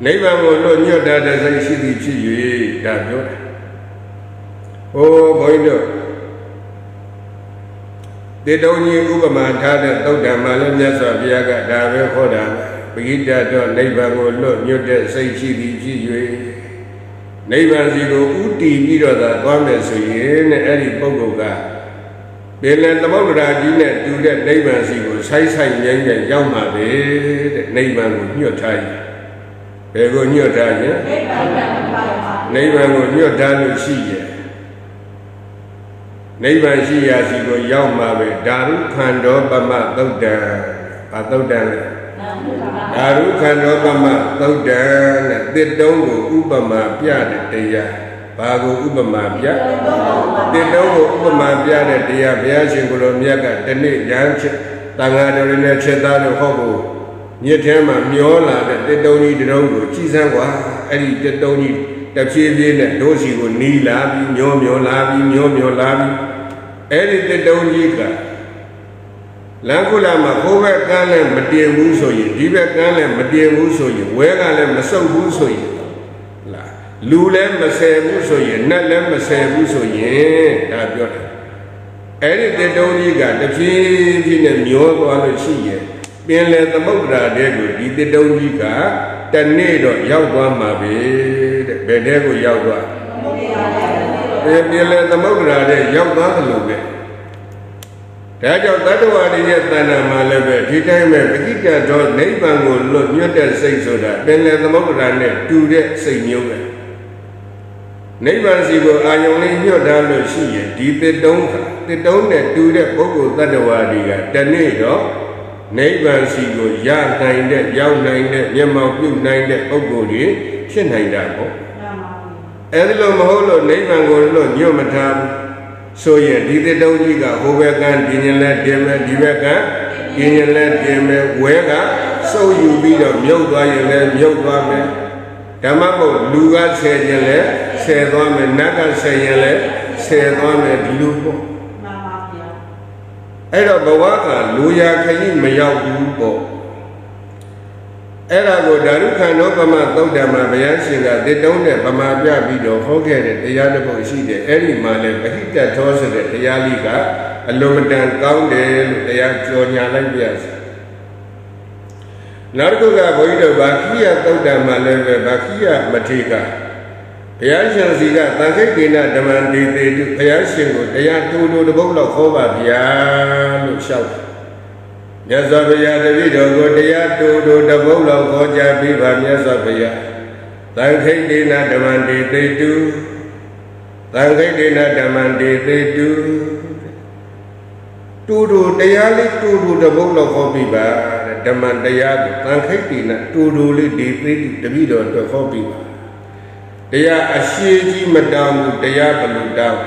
နိဗ္ဗာန်ကိုလွတ်ညွတ်တဲ့စိတ်ရှိသည်ဖြစ်၍ဒါပြောတယ်။ဟိုဘုန်းကြီးတို့တေတုံကြီးဥပမာထားတဲ့သုတ်တံမှာလည်းမြတ်စွာဘုရားကဒါပဲဟောတာပဂိတတော့နိဗ္ဗာန်ကိုလွတ်ညွတ်တဲ့စိတ်ရှိသည်ဖြစ်၍နိဗ္ဗာန်စီကိုဥတည်ပြီးတော့သာသွားမယ်ဆိုရင်တဲ့အဲ့ဒီပုဂ္ဂိုလ်ကပင်လယ်သမုဒ္ဒရာကြီးနဲ့တူတဲ့နိဗ္ဗာန်စီကိုဆိုင်ငြိမ်းရောက်မှာပဲတဲ့နိဗ္ဗာန်ကိုညွတ်ထားရင်ဘယ်ကိုညွတ်ထားရင်နိဗ္ဗာန်ကိုညွတ်ထားလို့ရှိရဲ့နိဗ္ဗာန်ရှိရာစီကိုရောက်မှာပဲဓာရုခန္ဓောပမသုတ်တံဘာသုတ်တံလဲဓာရုခန္ဓောပမသုတ်တံတဲ့တစ်တုံးကိုဥပမာပြတဲ့တရားဘာကိုဥပမာပြတစ်တုံးကိုဥပမာပြတဲ့တရားဘုရားရှင်ကိုယ်တော်မြတ်ကတနေ့ရမ်းချက်တန်ဃာတော်တွေနဲ့ချက်သားတို့ဟောဖို့မြစ်ထဲမှာမျောလာတဲ့တစ်တုံးကြီးတစ်တုံးကိုကြည်စမ်းกว่าအဲ့ဒီတစ်တုံးကြီးတဖြည်းဖြည်းနဲ့ဒိုးစီကိုနီးလာပြီးမျောလာပြီးအဲ့ဒီတစ်တုံးကြီးကလမ်းကုလာမှာဟိုဘက်ကမ်းလည်းမတင်ဘူးဆိုရင်ဒီဘက်ကမ်းလည်းမတင်ဘူးဆိုရင်ဝဲကလည်းမဆုပ်ဘူးဆိုရင်လားလူလည်းမဆယ်ဘူးဆိုရင်နတ်လည်းမဆယ်ဘူးဆိုရင်ဒါပြောတယ်အဲ့ဒီတစ်တုံးကြီးကတဖြည်းဖြည်းနဲ့မျောသွားလို့ရှိရင်ပင်လယ်သမုဒ္ဒရာတဲ့ကိုဒီတစ်တုံးကြီးကတနေ့တော့ရောက်သွားမှာပဲတဲ့ဘယ်တဲ့ကိုရောက်သွားပင်လယ်သမုဒ္ဒရာတဲ့ရောက်သွားသလိုပဲဒါကြောင့်တတ္တဝါတွေရဲ့တဏ္ဍာမှာလည်းပဲဒီတိုင်းပဲပဋိက္ခတော့နိဗ္ဗာန်ကိုလွတ်ညွတ်တဲ့စိတ်ဆိုတာပင်လယ်သမုဒ္ဒရာနဲ့တူတဲ့စိတ်မျိုးပဲနိဗ္ဗာန်စီကိုအာယုံလေးညွတ်ထားလို့ရှိရင်ဒီတစ်တုံးနဲ့တူတဲ့ပုဂ္ဂိုလ်တတ္တဝါတွေကတနေ့တော့နိဗ္ဗာန်စီကိုရနိုင်တဲ့ရောက်နိုင်တဲ့မျက်မှောက်ပြုနိုင်တဲ့ပုဂ္ဂိုလ်တွေဖြစ်နိုင်တာပေါ့ အဲ့ဒီလိုမဟုတ်လို့နိဗ္ဗာန်ကိုလို့ညွတ်မထားဆိုရင်ဒီတစ်တုံးကြီးကဟိုဘက်ကဒီညင်လဲတင်မယ်ဒီဘက်ကဒီညင်လဲတင်မယ်ဝဲကစုပ်ယူပြီးတော့မြုပ်သွားရင်လည်းမြုပ်သွားမယ်ဓမ္မပုတ်လူကဆယ်ခြင်းလဲဆယ်သွားမယ်နတ်ကဆယ်ရင်လဲဆယ်သွားမယ်ဒီလိုပေါ့မှန်ပါဗျာအဲ့တော့ဘဝကလူရာခကြီးမရောက်ဘူးပေါ့အဲ့ဒါကိုဓာရုခန္ဓောပမသုတ်တံမှာဘုရားရှင်ကတစ်တုံးနဲ့ပမာပြပြီးတော့ဟောခဲ့တဲ့တရားတစ်ပုဒ်ရှိတယ်အဲ့ဒီမှာလည်းပဟိတထောဆိုတဲ့တရားလေးကအလုံးမတန်ကောင်းတယ်လို့တရားကြော်ညာလိုက်ပြရစီနောက်တစ်ခုကဘုန်းကြီးတို့ဗာခိယသုတ်တံမှာလည်းပဲဗာခိယမထေကဘုရားရှင်စီကသံခိတ်ကိဏဓမ္မံဒေသေတုဘုရားရှင်ကိုတရားတူတူတစ်ပုဒ်လောက်ဟောပါဗျာလို့လျှောက်မြတ်စွာဘုရားတပည့်တော်ကိုတရားတူတူတစ်ပုဒ်လောက်ဟောကြားပြီးပါမြတ်စွာဘုရားသံခိတ်ကိဏဓမ္မံဒေသေတုသံခိတ်ကိဏဓမ္မံဒေသေတုတူတူတရားလေးတူတူတစ်ပုဒ်လောက်ဟောပြီးပါဓမ္မံတရားကိုသံခိတ်ကိဏတူတူလေးဒေသေတုတပည့်တော်အတွက်ဟောပြီးပါတရားအရှိကြီးမတောင်းဘူးတရားဘလူတောင်း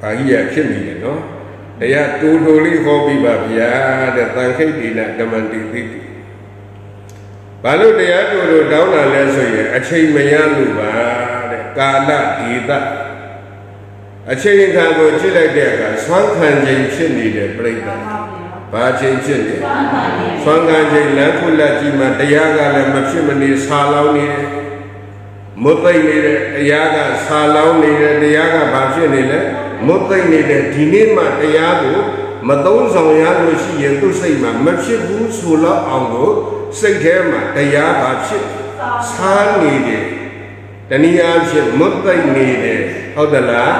ဘာကြီးရဖြစ်နေတယ်နော်တရားတူတူလေးဟောပြီးပါဗျာတဲ့သံခိတ်တိနဓမ္မတိသိတိဘာလို့တရားတူတူတောင်းတာလဲဆိုရင်အချိန်မရလို့ပါတဲ့ကာလဒီသအချိန်ခါကိုကြည့်လိုက်တဲ့အခါဆွမ်းခံခြင်းဖြစ်နေတဲ့ပြိတ္တာဘာချိန်ဖြစ်လဲဆွမ်းခံခြင်းလမ်းခုလက်ကြီးမှာတရားကလည်းမဖြစ်မနေဆာလောင်းနေတယ်မုတ်သိမ့်နေတဲ့တရားကဆာလောင်းနေတဲ့တရားကဘာဖြစ်နေလဲမုတ်သိမ့်နေတဲ့ဒီနေ့မှတရားကိုမသုံးဆောင်ရလို့ရှိရင်သူ့စိတ်မှာမဖြစ်ဘူးဆိုတော့အောင်ကိုစိတ်ထဲမှာတရားဘာဖြစ်ဆာနေတယ်တနည်းအားဖြင့်မုတ်သိမ့်နေတယ်ဟုတ်သလား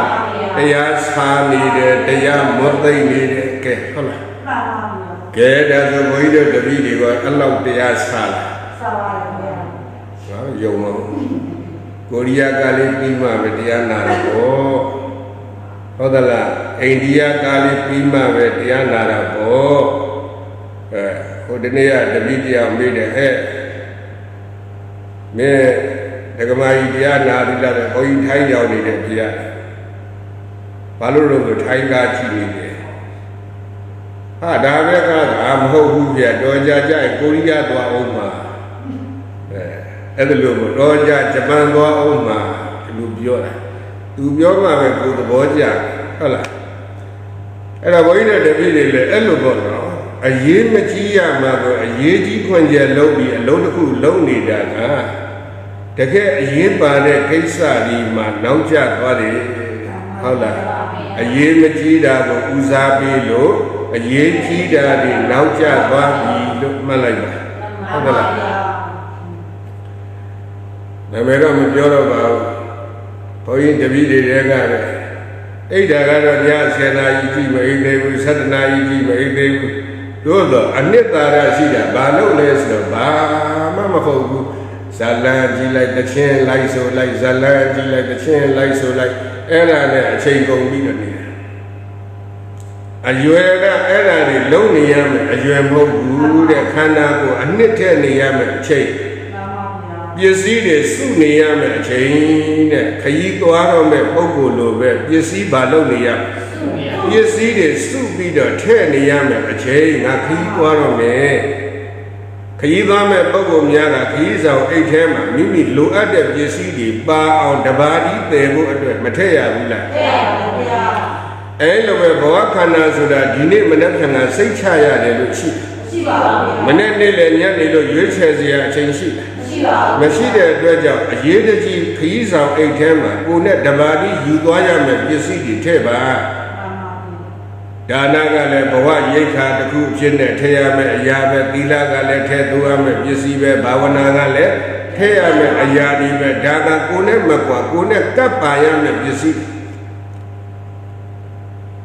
တရားဆာနေတယ်တရားမုတ်သိမ့်နေတယ်ကဲဟုတ်လားကဲဒါဆိုဘုန်းကြီးတို့တပည့်တွေကအဲ့လောက်တရားဆာလာဆာပါတယ်ဗျာဟာယုံမကိုရီးယားကလေးပြီးမှပဲတရားနာတာပေါ့ဟုတ်သလားအိန္ဒိယကလေးပြီးမှပဲတရားနာတာပေါ့ဟိုတနေ့ကတပည့်တရားမေးတယ်ဟဲ့မင်းဒကမာကြီးတရားနာပြီးလာတယ်ဘုန်းကြီးထိုင်းရောက်နေတဲ့တရားဘာလို့လို့ထိုင်းကားကြည့်နေတယ်ဟာဒါပဲကမဟုတ်ဘူးပြတော်ကြကြကိုရီးယားသွားအောင်မှာအဲ့ဒါလို့တော့ကြဂျပန်သွားအောင်မှာဒီလိုပြောတာသူပြောမှပဲကိုယ်သဘောကျဟုတ်လားအဲ့ဒါဘုန်းကြီးတို့တပည့်တွေလည်းအဲ့လိုပေါ့နော်အရေးမကြီးရမှာတော့အရေးကြီးခွင့်ကျလုံးပြီးအလုံးတစ်ခုလုံးနေတာကတကယ်အရေးပါတဲ့ကိစ္စဒီမှာနောက်ကျသွားတယ်ဟုတ်လားအရေးမကြီးတာကိုဦးစားပေးလို့အရေးကြီးတာဒီနောက်ကျသွားပြီလို့မှတ်လိုက်ပါဟုတ်ကဲ့လားနာမည်တော့မပြောတော့ပါဘူးဘုန်းကြီးတပည့်တွေလည်းကလည်းအိဒါကတော့ည10နာရီကြည့်မအိသေးဘူး7နာရီကြည့်မအိသေးဘူးတို့တော့အနှစ်သာရရှိတာဘာလို့လဲဆိုတော့ဘာမှမဟုတ်ဘူးဇာလန်ကြည့်လိုက်တစ်ချင်းလိုက်ဆိုလိုက်ဇာလန်ကြည့်လိုက်တစ်ချင်းလိုက်ဆိုလိုက်အဲ့ဒါနဲ့အချိန်ကုန်ပြီးတော့နေတာအရွယ်ကအဲ့ဒါတွေလုံးနေရမယ်အရွယ်မဟုတ်ဘူးတဲ့ခန္ဓာကိုအနှစ်ထက်နေရမယ်အချိန်ပစ္စည်းတွေစုနေရမယ်အချိန်နဲ့ခရီးသွားတော့မဲ့ပုဂ္ဂိုလ်လိုပဲပစ္စည်းဘာလုပ်နေရပစ္စည်းတွေစုပြီးတော့ထည့်နေရမယ်အချိန်ငါခရီးသွားတော့မယ်ခရီးသွားမဲ့ပုဂ္ဂိုလ်များကခရီးဆောင်အိတ်ထဲမှာမိမိလိုအပ်တဲ့ပစ္စည်းတွေပါအောင်တပါးဒီတည်ဖို့အတွက်မထည့်ရဘူးလားထည့်ရပါဘူးဗျာအဲ့လိုပဲဘဝခန္ဓာဆိုတာဒီနေ့မနေ့ကစိတ်ချရတယ်လို့ရှိပါဘူးမနေ့နေ့လည်းညနေလို့ရွေးချယ်စရာအချိန်ရှိမရှိတဲ့အတွက်ကြောင့်အရေးတကြီးခရီးဆောင်အိတ်ထဲမှာကိုယ်နဲ့တပါးဒီယူသွားရမယ်ပစ္စည်းတွေထည့်ပါဒါနကလည်းဘဝရိတ်ခါတစ်ခုဖြစ်နေထည့်ရမယ်အရာပဲသီလကလည်းထည့်သွင်းရမယ်ပစ္စည်းပဲဘာဝနာကလည်းထည့်ရမယ်အရာဒီပဲဒါကကိုယ်နဲ့မကွာကိုယ်နဲ့ကပ်ပါရမယ်ပစ္စည်း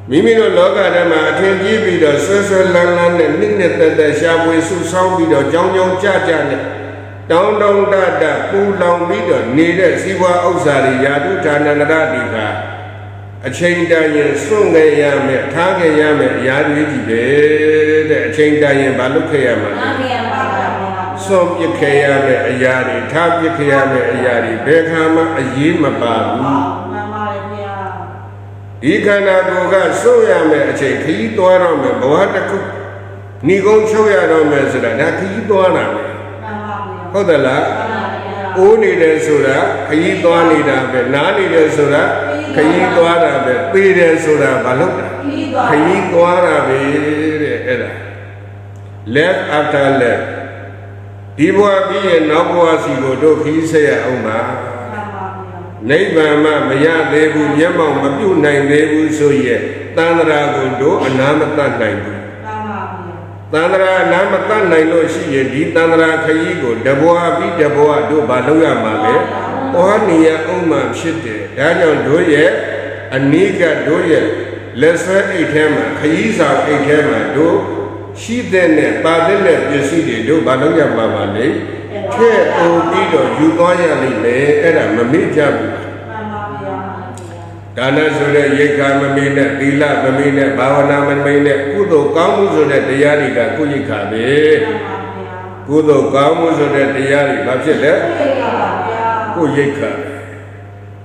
မိမိတို့လောကထဲမှာအထင်ကြီးပြီးတော့ဆွဲဆွဲလန်းလန်းနဲ့နှစ်နှစ်သက်သက်ရှားပွေစုဆောင်းပြီးတော့ကြောင်းကြောင်းကြကြနဲ့တောင်းတောင်းတတပူလောင်ပြီးတော့နေတဲ့စီးပွားဥစ္စာတွေယာတုဌာနန္တရတိကအချိန်တန်ရင်စွန့်ခဲ့ရမယ်ထားခဲ့ရမယ်အရာတွေကြီးပဲတဲ့အချိန်တန်ရင်မလုပ်ခဲ့ရမှာလဲ စွန့်ပစ်ခဲ့ရမယ့်အရာတွေထားပစ်ခဲ့ရမယ့်အရာတွေဘယ်ခါမှအရေးမပါဘူးဒီခန္ဓာကိုယ်ကစွန့်ရမယ့်အချိန်ခရီးသွားတော့မယ်ဘဝတစ်ခုဏီကုန်းချုပ်ရတော့မယ်ဆိုတာဒါခရီးသွားတာပဲဟုတ်တယ်လားအိုးနေတယ်ဆိုတာခရီးသွားနေတာပဲနားနေတယ်ဆိုတာခရီးသွားတာပဲပြေးတယ်ဆိုတာဘာလို့လဲခရီးသွားတာပဲတဲ့အဲ့ဒါ left after left ဒီဘဝပြီးရင်နောက်ဘဝစီကိုတို့ခရီးဆက်ရအောင်ပါနိဗ္ဗာန်မှမရသေးဘူးမျက်မှောက်မပြုတ်နိုင်သေးဘူးဆိုရဲ့သန္တရာကိုတို့အနာမတတ်နိုင်ဘူးသန္တရာအနာမတတ်နိုင်လို့ရှိရင်ဒီသန္တရာခရီးကိုတဘဝပြီးတဘဝတို့ဘာလုပ်ရမှာလဲဟောနေရအောင်မှဖြစ်တယ်ဒါကြောင့်တို့ရဲ့အနိကတို့ရဲ့လက်ဆွဲအိတ်ထဲမှာခရီးဆောင်အိတ်ထဲမှာတို့ရှိတဲ့နဲ့ပါတဲ့နဲ့ပစ္စည်းတွေတို့ဘာလုပ်ရမှာပါလဲထဲ့အိုပြီးတော့ယူသွားရလိမ့်မယ်အဲ့ဒါမမေ့ကြဘူးဒါနဆိုတဲ့ရိက္ခာမမေ့နဲ့သီလမမေ့နဲ့ဘာဝနာမမေ့နဲ့ကုသိုလ်ကောင်းမှုဆိုတဲ့တရားတွေကကိုယ်ရိက္ခာပဲကုသိုလ်ကောင်းမှုဆိုတဲ့တရားတွေဘာဖြစ်လဲကိုယ်ရိက္ခာ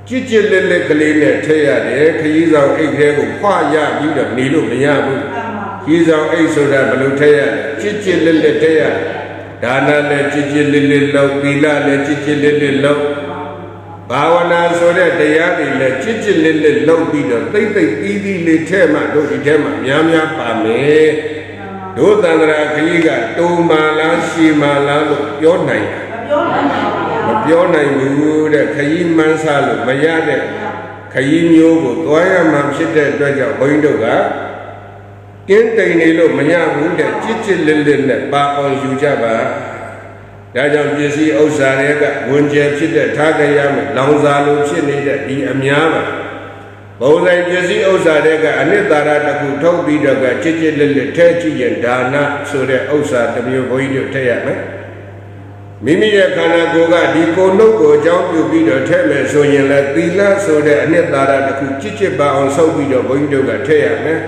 ကြည်ကြည်လက်လက်ကလေးနဲ့ထည့်ရတယ်ခရီးဆောင်အိတ်ထဲကိုဖွာရပြီးတော့နေလို့မရဘူးခရီးဆောင်အိတ်ဆိုတာဘယ်လိုထည့်ရလဲကြည်ကြည်လက်လက်ထည့်ရတယ်ဒါနလည်းကြည်ကြည်လေးလေးလုပ်သီလလည်းကြည်ကြည်လေးလေးလုပ်ဘာဝနာဆိုတဲ့တရားတွေလည်းကြည်ကြည်လေးလေးလုပ်ပြီးတော့သိမ့်သိမ့်ပြီးပြီးလေးထဲမှာတို့ဒီထဲမှာများများပါမယ်တို့သန္တရာခရီးကတုံမာလားရှည်မာလားလို့ပြောနိုင်မပြောနိုင်ဘူးတဲ့ခရီးမှန်းဆလို့မရတဲ့ခရီးမျိုးကိုသွားရမှဖြစ်တဲ့အတွက်ကြောင့်ဘုန်းကြီးတို့ကကင်းတိန်နေလို့မရဘူးတဲ့ကြစ်ကြစ်လစ်လစ်နဲ့ပါအောင်ယူကြပါဒါကြောင့်ပစ္စည်းဥစ္စာတွေကဝင်ကျဲဖြစ်တဲ့ထားကြရမယ်လောင်စာလိုဖြစ်နေတဲ့ဒီအများပါဘုံဆိုင်ပစ္စည်းဥစ္စာတွေကအနှစ်သာရတစ်ခုထုတ်ပြီးတော့ကကြစ်ကြစ်လစ်လစ်ထဲကြည့်ရင်ဒါနဆိုတဲ့ဥစ္စာတစ်မျိုးဘုန်းကြီးတို့ထည့်ရမယ်မိမိရဲ့ခန္ဓာကိုယ်ကဒီကိုယ်နှုတ်ကိုအကြောင်းပြုပြီးတော့ထည့်မယ်ဆိုရင်လည်းသီလဆိုတဲ့အနှစ်သာရတစ်ခုကြစ်ကြစ်ပါအောင်ဆုပ်ပြီးတော့ဘုန်းကြီးတို့ကထည့်ရမယ်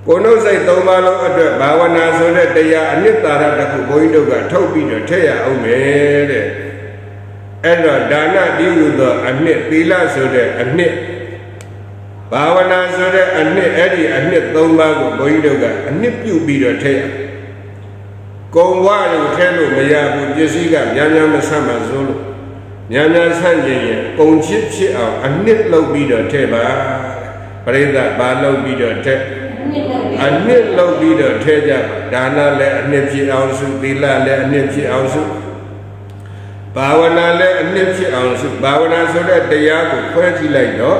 ကိုယ်နှုတ်စိတ်သုံးပါးလုံးအတွက်ဘာဝနာဆိုတဲ့တရားအနှစ်သာရတစ်ခုဘုန်းကြီးတို့ကထုတ်ပြီးတော့ထည့်ရအောင်မယ်တဲ့အဲ့တော့ဒါနတည်ဟူသောအနှစ်သီလဆိုတဲ့အနှစ်ဘာဝနာဆိုတဲ့အနှစ်အဲ့ဒီအနှစ်သုံးပါးကိုဘုန်းကြီးတို့ကအနှစ်ပြုပြီးတော့ထည့်ရကုံဝါလို့ထဲလို့မရဘူးပစ္စည်းကများများမဆန့်မှဆိုလို့များများဆန့်ခြင်းရင်ကုံချစ်ဖြစ်အောင်အနှစ်လုပ်ပြီးတော့ထည့်ပါပရိသတ်ဘာလုပ်ပြီးတော့ထည့်အနှစ်လုပ်ပြီးတော့ထဲကြပါဒါနလည်းအနှစ်ဖြစ်အောင်စုသီလလည်းအနှစ်ဖြစ်အောင်စုဘာဝနာလည်းအနှစ်ဖြစ်အောင်စုဘာဝနာဆိုတဲ့တရားကိုခွဲကြည့်လိုက်တော့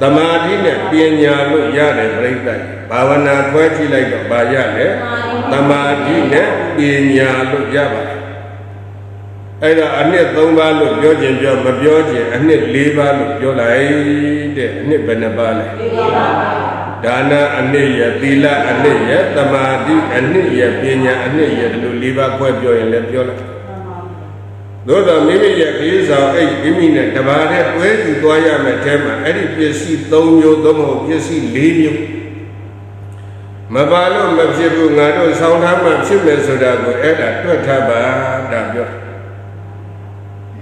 သမာဓိနဲ့ပညာလို့ရတယ်ပြိဿဘာဝနာခွဲကြည့်လိုက်တော့ဘာရလဲသမာဓိနဲ့ပညာလို့ရပါတယ်အဲ့ဒါအနှစ်၃ပါးလို့ပြောခြင်းပြောမပြောခြင်းအနှစ်၄ပါးလို့ပြောလိုက်တဲ့အနှစ်ဘယ်နှပါလဲ၄ပါးဒါနအနှစ်ရသီလအနှစ်ရသမာဓိအနှစ်ရပညာအနှစ်ရဒီလို၄ပါးခွဲပြောရင်လည်းပြောလိုက်သို့တော်မိမိရဲ့ခရီးဆောင်အဲ့မိမိနဲ့တပါးနဲ့တွဲယူသွားရမယ်အဲမှာအဲ့ဒီပစ္စည်း၃မျိုးသို့မဟုတ်ပစ္စည်း၄မျိုးမပါလို့မဖြစ်ဘူးငါတို့ဆောင်းထားမှဖြစ်မယ်ဆိုတာကိုအဲ့ဒါတွက်ထားပါဒါပြော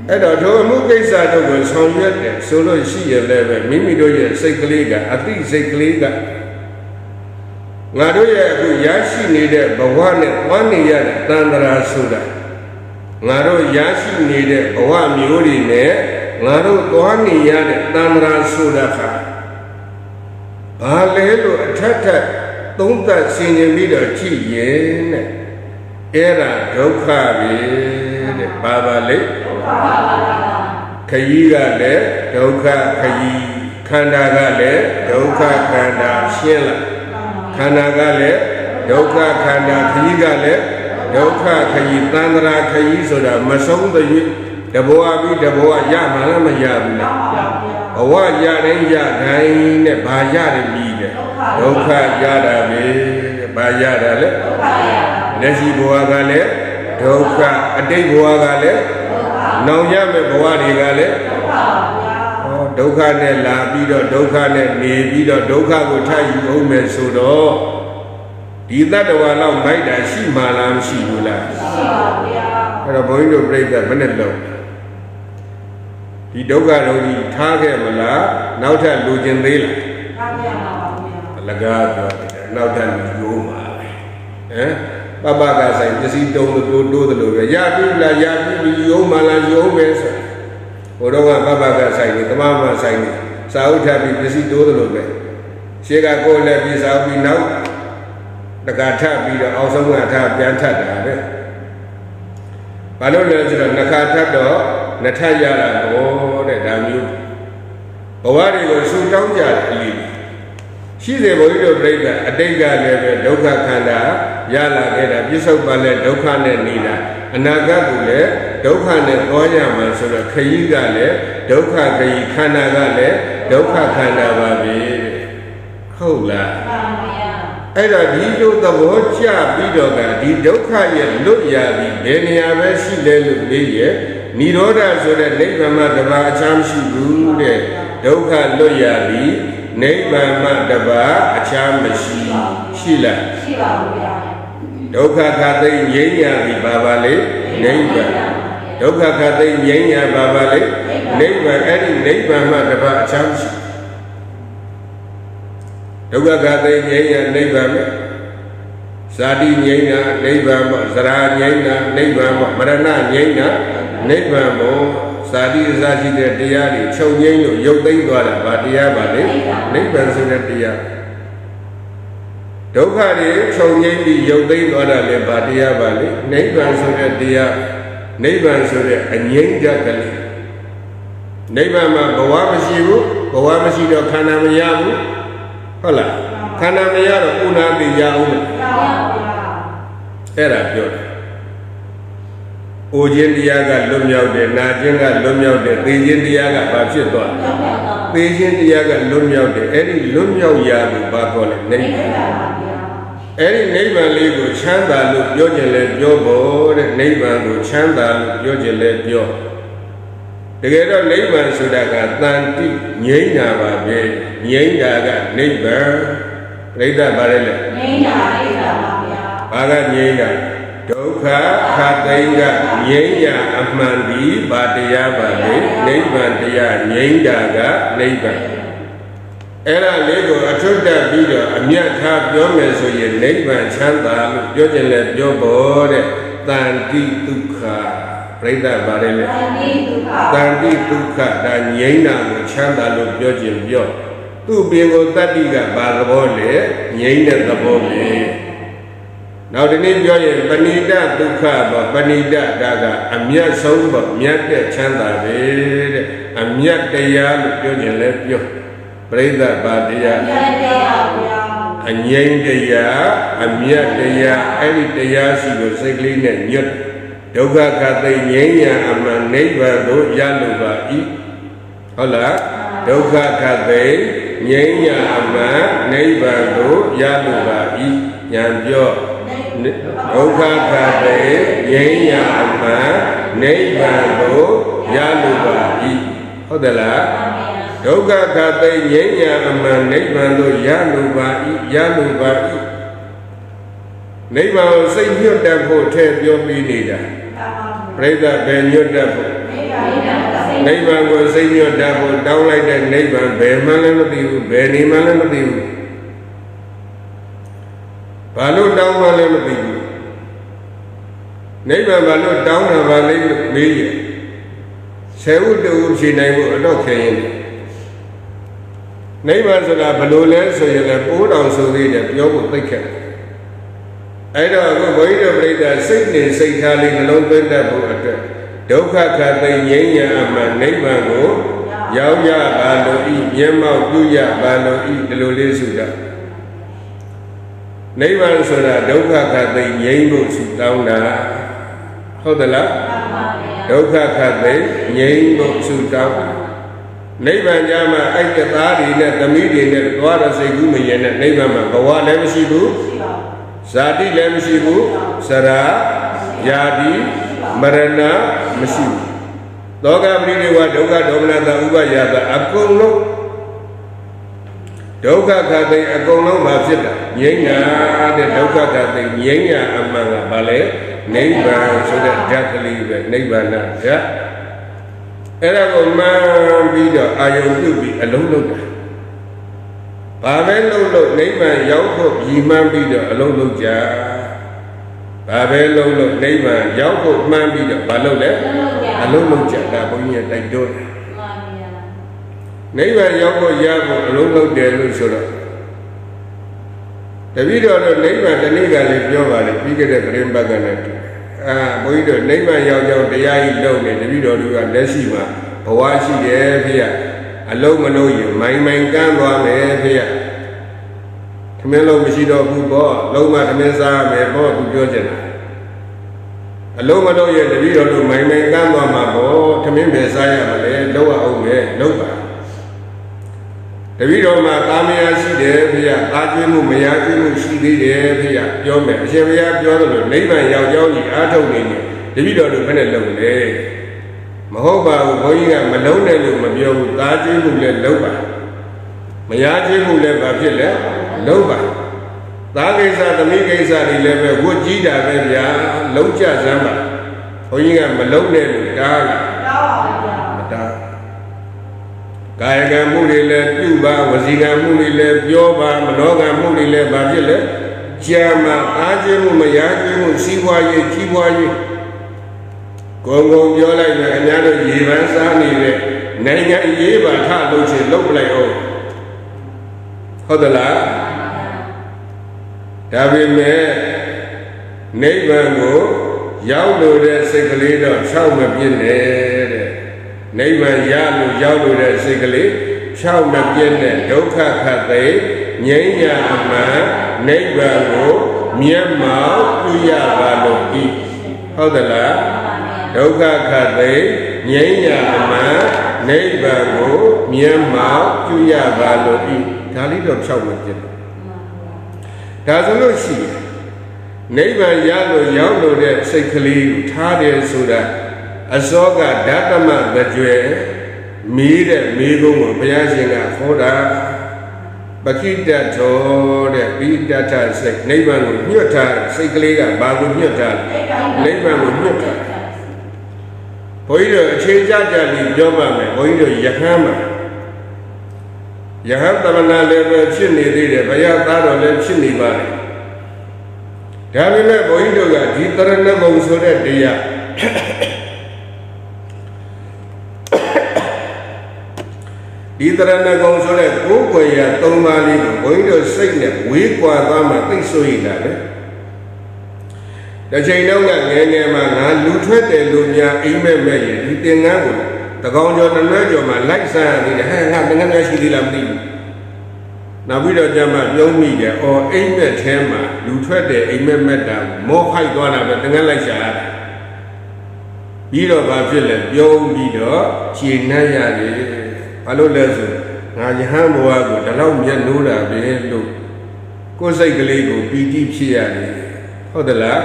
အဲ့တော့တို့အမှုကိစ္စတို့ကိုဆောင်ရွက်တယ်ဆိုလို့ရှိရလည်းပဲမိမိတို့ရဲ့စိတ်ကလေးကအသိစိတ်ကလေးကငါတို့ရဲ့အခုရရှိနေတဲ့ဘဝနဲ့ဝမ်းနေရတဲ့တန်ត្រာဆိုတာငါတို့ရရှိနေတဲ့ဘဝမျိုးတွေနဲ့ငါတို့သွားနေရတဲ့တန်ត្រာဆိုတာကဘာလဲလို့အထက်ထက်သုံးသပ်ဆင်ခြင်ပြီးတော့ကြည့်ရင်တဲ့အဲ့ဒါဒုက္ခပဲတဲ့ဘာပါလဲခရီးကလည်းဒုက္ခခရီးခန္ဓာကလည်းဒုက္ခခန္ဓာရှင်းလားခန္ဓာကလည်းဒုက္ခခန္ဓာခရီးကလည်းဒုက္ခခရီးသန္တရာခရီးဆိုတာမဆုံးသရွေ့တဘဝပြီးတဘဝရမှာလားမရဘူးလားဘဝရတိုင်းရတိုင်းနဲ့ဘာရတယ်ပြီးတယ်ဒုက္ခရတာပဲဘာရတာလဲလက်ရှိဘဝကလည်းဒုက္ခအတိတ်ဘဝကလည်းနောင်ရမယ့်ဘဝတွေကလည်းဒုက္ခနဲ့လာပြီးတော့ဒုက္ခနဲ့နေပြီးတော့ဒုက္ခကိုထပ်ယူအောင်မယ်ဆိုတော့ ဒီတတ္တဝါလောက်မိုက်တာရှိမှလားမရှိဘူးလားရှိပါဗျာအဲ့တော့ဘုန်းကြီးတို့ပြိဿဘယ်နဲ့လုံးဒီဒုက္ခတော့ကြီးထားခဲ့မလားနောက်ထပ်လူကျင်သေးလားထားခဲ့ပါဗျာအလကားပြောတယ်နောက်ထပ်လူရိုးမှာပဲပပကဆိုင်ပစ္စည်းတုံးလို့တိုးတယ်လို့ပဲရပြီလားရပြီရိုးမှလားရိုးပဲဆိုဘုတော့ကပပကဆိုင်နေတမမဆိုင်နေစာအုပ်ထပ်ပြီးပစ္စည်းတိုးတယ်လို့ပဲရှေ့ကကိုယ်လည်းပြီးစာအုပ်ပြီးနောက်တကထပ်ပြီးတော့အောက်ဆုံးကထပ်ပြန်ထပ်တာပဲဘာလို့လဲဆိုတော့နှစ်ခါထပ်တော့နှစ်ထပ်ရတာဘောတဲ့ဒါမျိုးဘဝတွေကိုဆူတောင်းကြတယ်အလီရှိစေဘုန်းကြီးတို့ပြိဿအတိတ်ကလည်းပဲဒုက္ခခန္ဓာရလာခဲ့တာပြစ္ဆုတ်ပါလဲဒုက္ခနဲ့နေတာအနာဂတ်ကလည်းဒုက္ခနဲ့သွားရမှာဆိုတော့ခရီးကလည်းဒုက္ခခရီးခန္ဓာကလည်းဒုက္ခခန္ဓာပါပဲဟုတ်လားအဲ့တော့ဒီလိုသဘောကျပြီးတော့ကဒီဒုက္ခရဲ့လွတ်ရပြီးဘယ်နေရာပဲရှိလဲလို့ပြောရဲ့និရောဓဆိုတဲ့နိဗ္ဗာန်မှာတပါအချမ်းမရှိဘူးတဲ့ဒုက္ခလွတ်ရပြီးနိဗ္ဗာန်မှာတပါအချမ်းမရှိရှိလားရှိပါဘူးဗျာဒုက္ခခသိငြိမ်းရပြီးပါပါလေနိဗ္ဗာန်ဒုက္ခခသိငြိမ်းရပါပါလေနိဗ္ဗာန်အဲ့ဒီနိဗ္ဗာန်မှာတပါအချမ်းမရှိဒုက္ခခသိငြိမ်းရနိဗ္ဗာန်မှာဇာတိငြိမ်းတာနိဗ္ဗာန်ပေါ့ဇရာငြိမ်းတာနိဗ္ဗာန်ပေါ့မရဏငြိမ်းတာနိဗ္ဗာန်ပေါ့ဇာတိအစရှိတဲ့တရားတွေချုပ်ငြိမ်းလို့ရုပ်သိမ်းသွားတာဗာတရားပါလေနိဗ္ဗာန်ဆိုတဲ့တရားဒုက္ခတွေချုပ်ငြိမ်းပြီးရုပ်သိမ်းသွားတာလည်းဗာတရားပါလေနိဗ္ဗာန်ဆိုတဲ့တရားနိဗ္ဗာန်ဆိုတဲ့အငြိမ်းတက်ကလေးနိဗ္ဗာန်မှာဘဝမရှိဘူးဘဝမရှိတော့ခန္ဓာမရဘူးဟုတ်လားခန္ဓာမရတော့ဥနာတိရအောင်မလားအဲ့ဒါပြောတယ်အိုခြင်းတရားကလွတ်မြောက်တယ်နာခြင်းကလွတ်မြောက်တယ်သိခြင်းတရားကဘာဖြစ်သွားလဲသိခြင်းတရားကလွတ်မြောက်တယ်အဲ့ဒီလွတ်မြောက်ရာကိုဘာခေါ်လဲနိဗ္ဗာန်အဲ့ဒီနိဗ္ဗာန်လေးကိုချမ်းသာလို့ပြောခြင်းလဲပြောဖို့တဲ့နိဗ္ဗာန်ကိုချမ်းသာလို့ပြောခြင်းလဲပြောတကယ်တော့နိဗ္ဗာန်ဆိုတာကတန်တိငြိမ်းတာပါပဲငြိမ်းတာကနိဗ္ဗာန်ပြိဿဗါရဲလေငြိမ်းတာအိဒါပါဗျာဘာကငြိမ်းတာဒုက္ခခသိင်္ဂငြိမ်းရာအမှန်ဒီဘာတရားပါလေနိဗ္ဗာန်တရားငြိမ်းတာကနိဗ္ဗာန်အဲ့ဒါလေးကိုအထွတ်တက်ပြီးတော့အမြတ်ထားပြောမယ်ဆိုရင်နိဗ္ဗာန်ချမ်းသာလို့ပြောခြင်းလဲပြောဖို့တဲ့တန်တိဒုက္ခပြိဿဗါရဲလေတန်တိဒုက္ခဒါငြိမ်းတာကိုချမ်းသာလို့ပြောခြင်းပြောသူ့ပြင်ကိုတတ္တိကဘာသဘောလဲငြိမ်းတဲ့သဘောပဲနောက်ဒီနေ့ပြောရင်ပဏိတဒုက္ခပေါ့ပဏိတဒါကအမြတ်ဆုံးပေါ့မြတ်တဲ့ချမ်းသာပဲတဲ့အမြတ်တရားလို့ပြောခြင်းလဲပြောပြိဿဘာတရားအမြတ်တရားဗျာအငြိမ်းတရားအမြတ်တရားအဲ့ဒီတရားရှိလို့စိတ်ကလေးနဲ့ညွတ်ဒုက္ခခသိငြိမ်းရာအမှန်နိဗ္ဗာန်ကိုရလို့ပါဤဟုတ်လားဒုက္ခခသိငြိမ်းရာအမှန်နိဗ္ဗာန်ကိုရလို့ပါဤဉာဏ်ပြောဒုက္ခခသိငြိမ်းရာအမှန်နိဗ္ဗာန်ကိုရလို့ပါဤဟုတ်တယ်လားဒုက္ခခသိငြိမ်းရာအမှန်နိဗ္ဗာန်ကိုရလို့ပါဤရလို့ပါဤနိဗ္ဗာန်ကိုစိတ်ညွတ်တတ်ဖို့ထည့်ပြောပြီးနေတာပြိဿဘယ်ညွတ်တတ်ဖို့နိဗ္ဗာန်ကိုစိတ်ညွတ်တတ်ဖို့တောင်းလိုက်တဲ့နိဗ္ဗာန်ဘယ်မှလည်းမသိဘူးဘယ်နေမှလည်းမသိဘူးဘာလို့တောင်းမှလည်းမသိဘူးနိဗ္ဗာန်ဘာလို့တောင်းတာပါလဲလို့မေးရင်ဆယ်ဥတူဖြေနိုင်ဖို့အတော့ခဲရင်နိဗ္ဗာန်ဆိုတာဘယ်လိုလဲဆိုရင်လည်းပိုးတောင်ဆိုသေးတယ်ပြောဖို့သိခဲ့အဲ့တော့အခုဘုန်းကြီးတို့ပြိဿစိတ်နဲ့စိတ်ထားလေးနှလုံးသွင်းတတ်ဖို့အတွက်ဒုက္ခခသိငြိမ်းရာအမှန်နိဗ္ဗာန်ကိုရောက်ရပါလို့ဤမျက်မှောက်ပြုရပါလို့ဤဒီလိုလေးဆိုတာနိဗ္ဗာန်ဆိုတာဒုက္ခခသိငြိမ်းဖို့ဆုတောင်းတာဟုတ်သလားဒုက္ခခသိငြိမ်းဖို့ဆုတောင်းနိဗ္ဗာန်ကြမှာအဲ့တသားတွေနဲ့သမီးတွေနဲ့သွားရစိတ်ကူးမရင်နဲ့နိဗ္ဗာန်မှာဘဝလည်းမရှိဘူးဇာတိလည်းမရှိဘူးစရာယာတိမရဏမရှိဘူးသောကပရိဒေဝဒုက္ခဒေါမနတာဥပယတာအကုန်လုံး ဒုက္ခခတ်သိအကုန်လုံးဘာဖြစ်တာငြိမ်းတာတဲ့ဒုက္ခခတ်သိငြိမ်းရာအမှန်ကဘာလဲနိဗ္ဗာန်ဆိုတဲ့ဓာတ်ကလေးပဲနိဗ္ဗာန်ဓာတ်အဲ့ဒါကိုမှန်ပြီးတော့အာယုံပြုပြီးအလုံးလုံးတာဘာပဲလုံးလုံးနိဗ္ဗာန်ရောက်ဖို့ရည်မှန်းပြီးတော့အလုံးလုံးကြဘာပဲလုံးလုံးနိဗ္ဗာန်ရောက်ဖို့မှန်းပြီးတော့ဘာလုပ်လဲအလုံးလုံးကြတာဘုန်းကြီးကတိုက်တွန်းတယ်နိဗ္ဗာန်ရောက်ဖို့ရဖို့အလုံးလုံးတယ်လို့ဆိုတော့တပည့်တော်တို့နိဗ္ဗာန်တနည်းကလည်းပြောပါလေပြီးခဲ့တဲ့ပြင်းပတ်ကလည်းဘုန်းကြီးတို့နိဗ္ဗာန်ရောက်ကြောင်းတရားကြီးလုပ်နေတပည့်တော်တို့ကလက်ရှိမှာဘဝရှိတယ်ဖေရအလုံးမလုံးရင်မိုင်ကန်းသွားမယ်ဖေရထမင်းလုံးမရှိတော့ဘူးပေါ့လုံးမထမင်းစားမယ်ပေါ့သူပြောချင်တာအလုံးမလုံးရင်တပည့်တော်တို့မိုင်ကန်းသွားမှာပေါ့ထမင်းပဲစားရမလဲလုံးအောင်မယ်လုံးပါတပည့်တော်မှာတာမယာရှိတယ်ဖေရတာကျွေးမှုမယာကျွေးမှုရှိသေးတယ်ဖေရပြောမယ်အရှင်ဘုရားပြောသလိုနိဗ္ဗာန်ရောက်ကြောင်းကြီးအားထုတ်နေတယ်တပည့်တော်တို့ဘယ်နဲ့လုံလဲမဟုတ်ပါဘူးဘုန်းကြီးကမလုံးနဲ့လို့မပြောဘူးတာကျွေးမှုလည်းလုံးပါမယာကျွေးမှုလည်းဘာဖြစ်လဲလုံးပါသားကိစ္စသမီးကိစ္စတွေလည်းပဲဝတ်ကြီးတာပဲဗျာလုံးကြစမ်းပါဘုန်းကြီးကမလုံးနဲ့လို့တားလားတားပါဗျာမတားကာယကံမှုတွေလည်းပြုပါဝစီကံမှုတွေလည်းပြောပါမနောကံမှုတွေလည်းဘာဖြစ်လဲကြာမှာအားကျမှုမရကျမှုစီးပွားရေးကြီးပွားရေးကိုယ်ကိုပြောလိုက်မယ်အများတို့ရေပန်းစားနေတဲ့နိုင်ငံရေးပါထလို့ချင်းလုပ်ပလိုက်အောင်ဟုတ်သလားဒါပေမဲ့နိဗ္ဗာန်ကိုရောက်လို့တဲ့စိတ်ကလေးတော့ဖြောက်မပြည့်နဲ့တဲ့နိဗ္ဗာန်ရလို့ရောက်လို့တဲ့စိတ်ကလေးဖြောက်မပြည့်နဲ့ဒုက္ခခတ်သိငြိမ်းရာအမှန်နိဗ္ဗာန်ကိုမျက်မှောက်ပြုရပါလို့ဤဟုတ်သလားဒုက္ခခတ်သိငြိမ်းရာအမှန်နိဗ္ဗာန်ကိုမျက်မှောက်ပြုရပါလို့ဤဒါလေးတော့ဖြောက်မပြည့်ဒါဆိုလို့ရှိရင်နိဗ္ဗာန်ရလို့ရောက်လို့တဲ့စိတ်ကလေးကိုထားတယ်ဆိုတာအစောကဓာတမကြွယ်မီးတဲ့မီးကုန်းကိုဘုရားရှင်ကခေါ်တာပခိတ္ထောတဲ့ပိတ္တစိတ်နိဗ္ဗာန်ကိုညွတ်ထားစိတ်ကလေးကဘာကိုညွတ်ထားနိဗ္ဗာန်ကိုညွတ်ထားဘုန်းကြီးတို့အခြေကြကြလေးပြောပါမယ်ဘုန်းကြီးတို့ယဟန်မှာယဟန်တမနာလည်းပဲဖြစ်နေသေးတယ်ဘုရားသားတော်လည်းဖြစ်နေပါတယ်ဒါပေမဲ့ဘုန်းကြီးတို့ကဒီတရဏဂုံဆိုတဲ့တရားဒီတရဏဂုံဆိုတဲ့ကိုယ်ွယ်ရ၃ပါးလေးကိုဘုန်းကြီးတို့စိတ်နဲ့ဝေးကွာသွားမှသိဆိုရတာလေတစ်ချိန်တော့ကငယ်ငယ်မှာငါလူထွက်တယ်လို့များအိမ်မက်မဲ့ရင်ဒီသင်္ကန်းကိုတကောင်ကျော်တစ်လွဲကျော်မှာလိုက်စားရသေးတယ်ဟဲ့ငါသင်္ကန်းများရှိသေးလားမသိဘူးနောက်ပြီးတော့ကျမပြုံးမိတယ်အော်အိမ်မက်ထဲမှာလူထွက်တယ်အိမ်မက်မက်တာမောခိုက်သွားတာပဲသင်္ကန်းလိုက်ရှာရတာပြီးတော့ဘာဖြစ်လဲပြုံးပြီးတော့ခြေနှက်ရတယ်ဘာလို့လဲဆိုငါယဟန်ဘဝကိုဒီလောက်မျက်နှိုးတာပဲလို့ကိုယ်စိတ်ကလေးကိုပီတိဖြစ်ရတယ်ဟုတ်သလား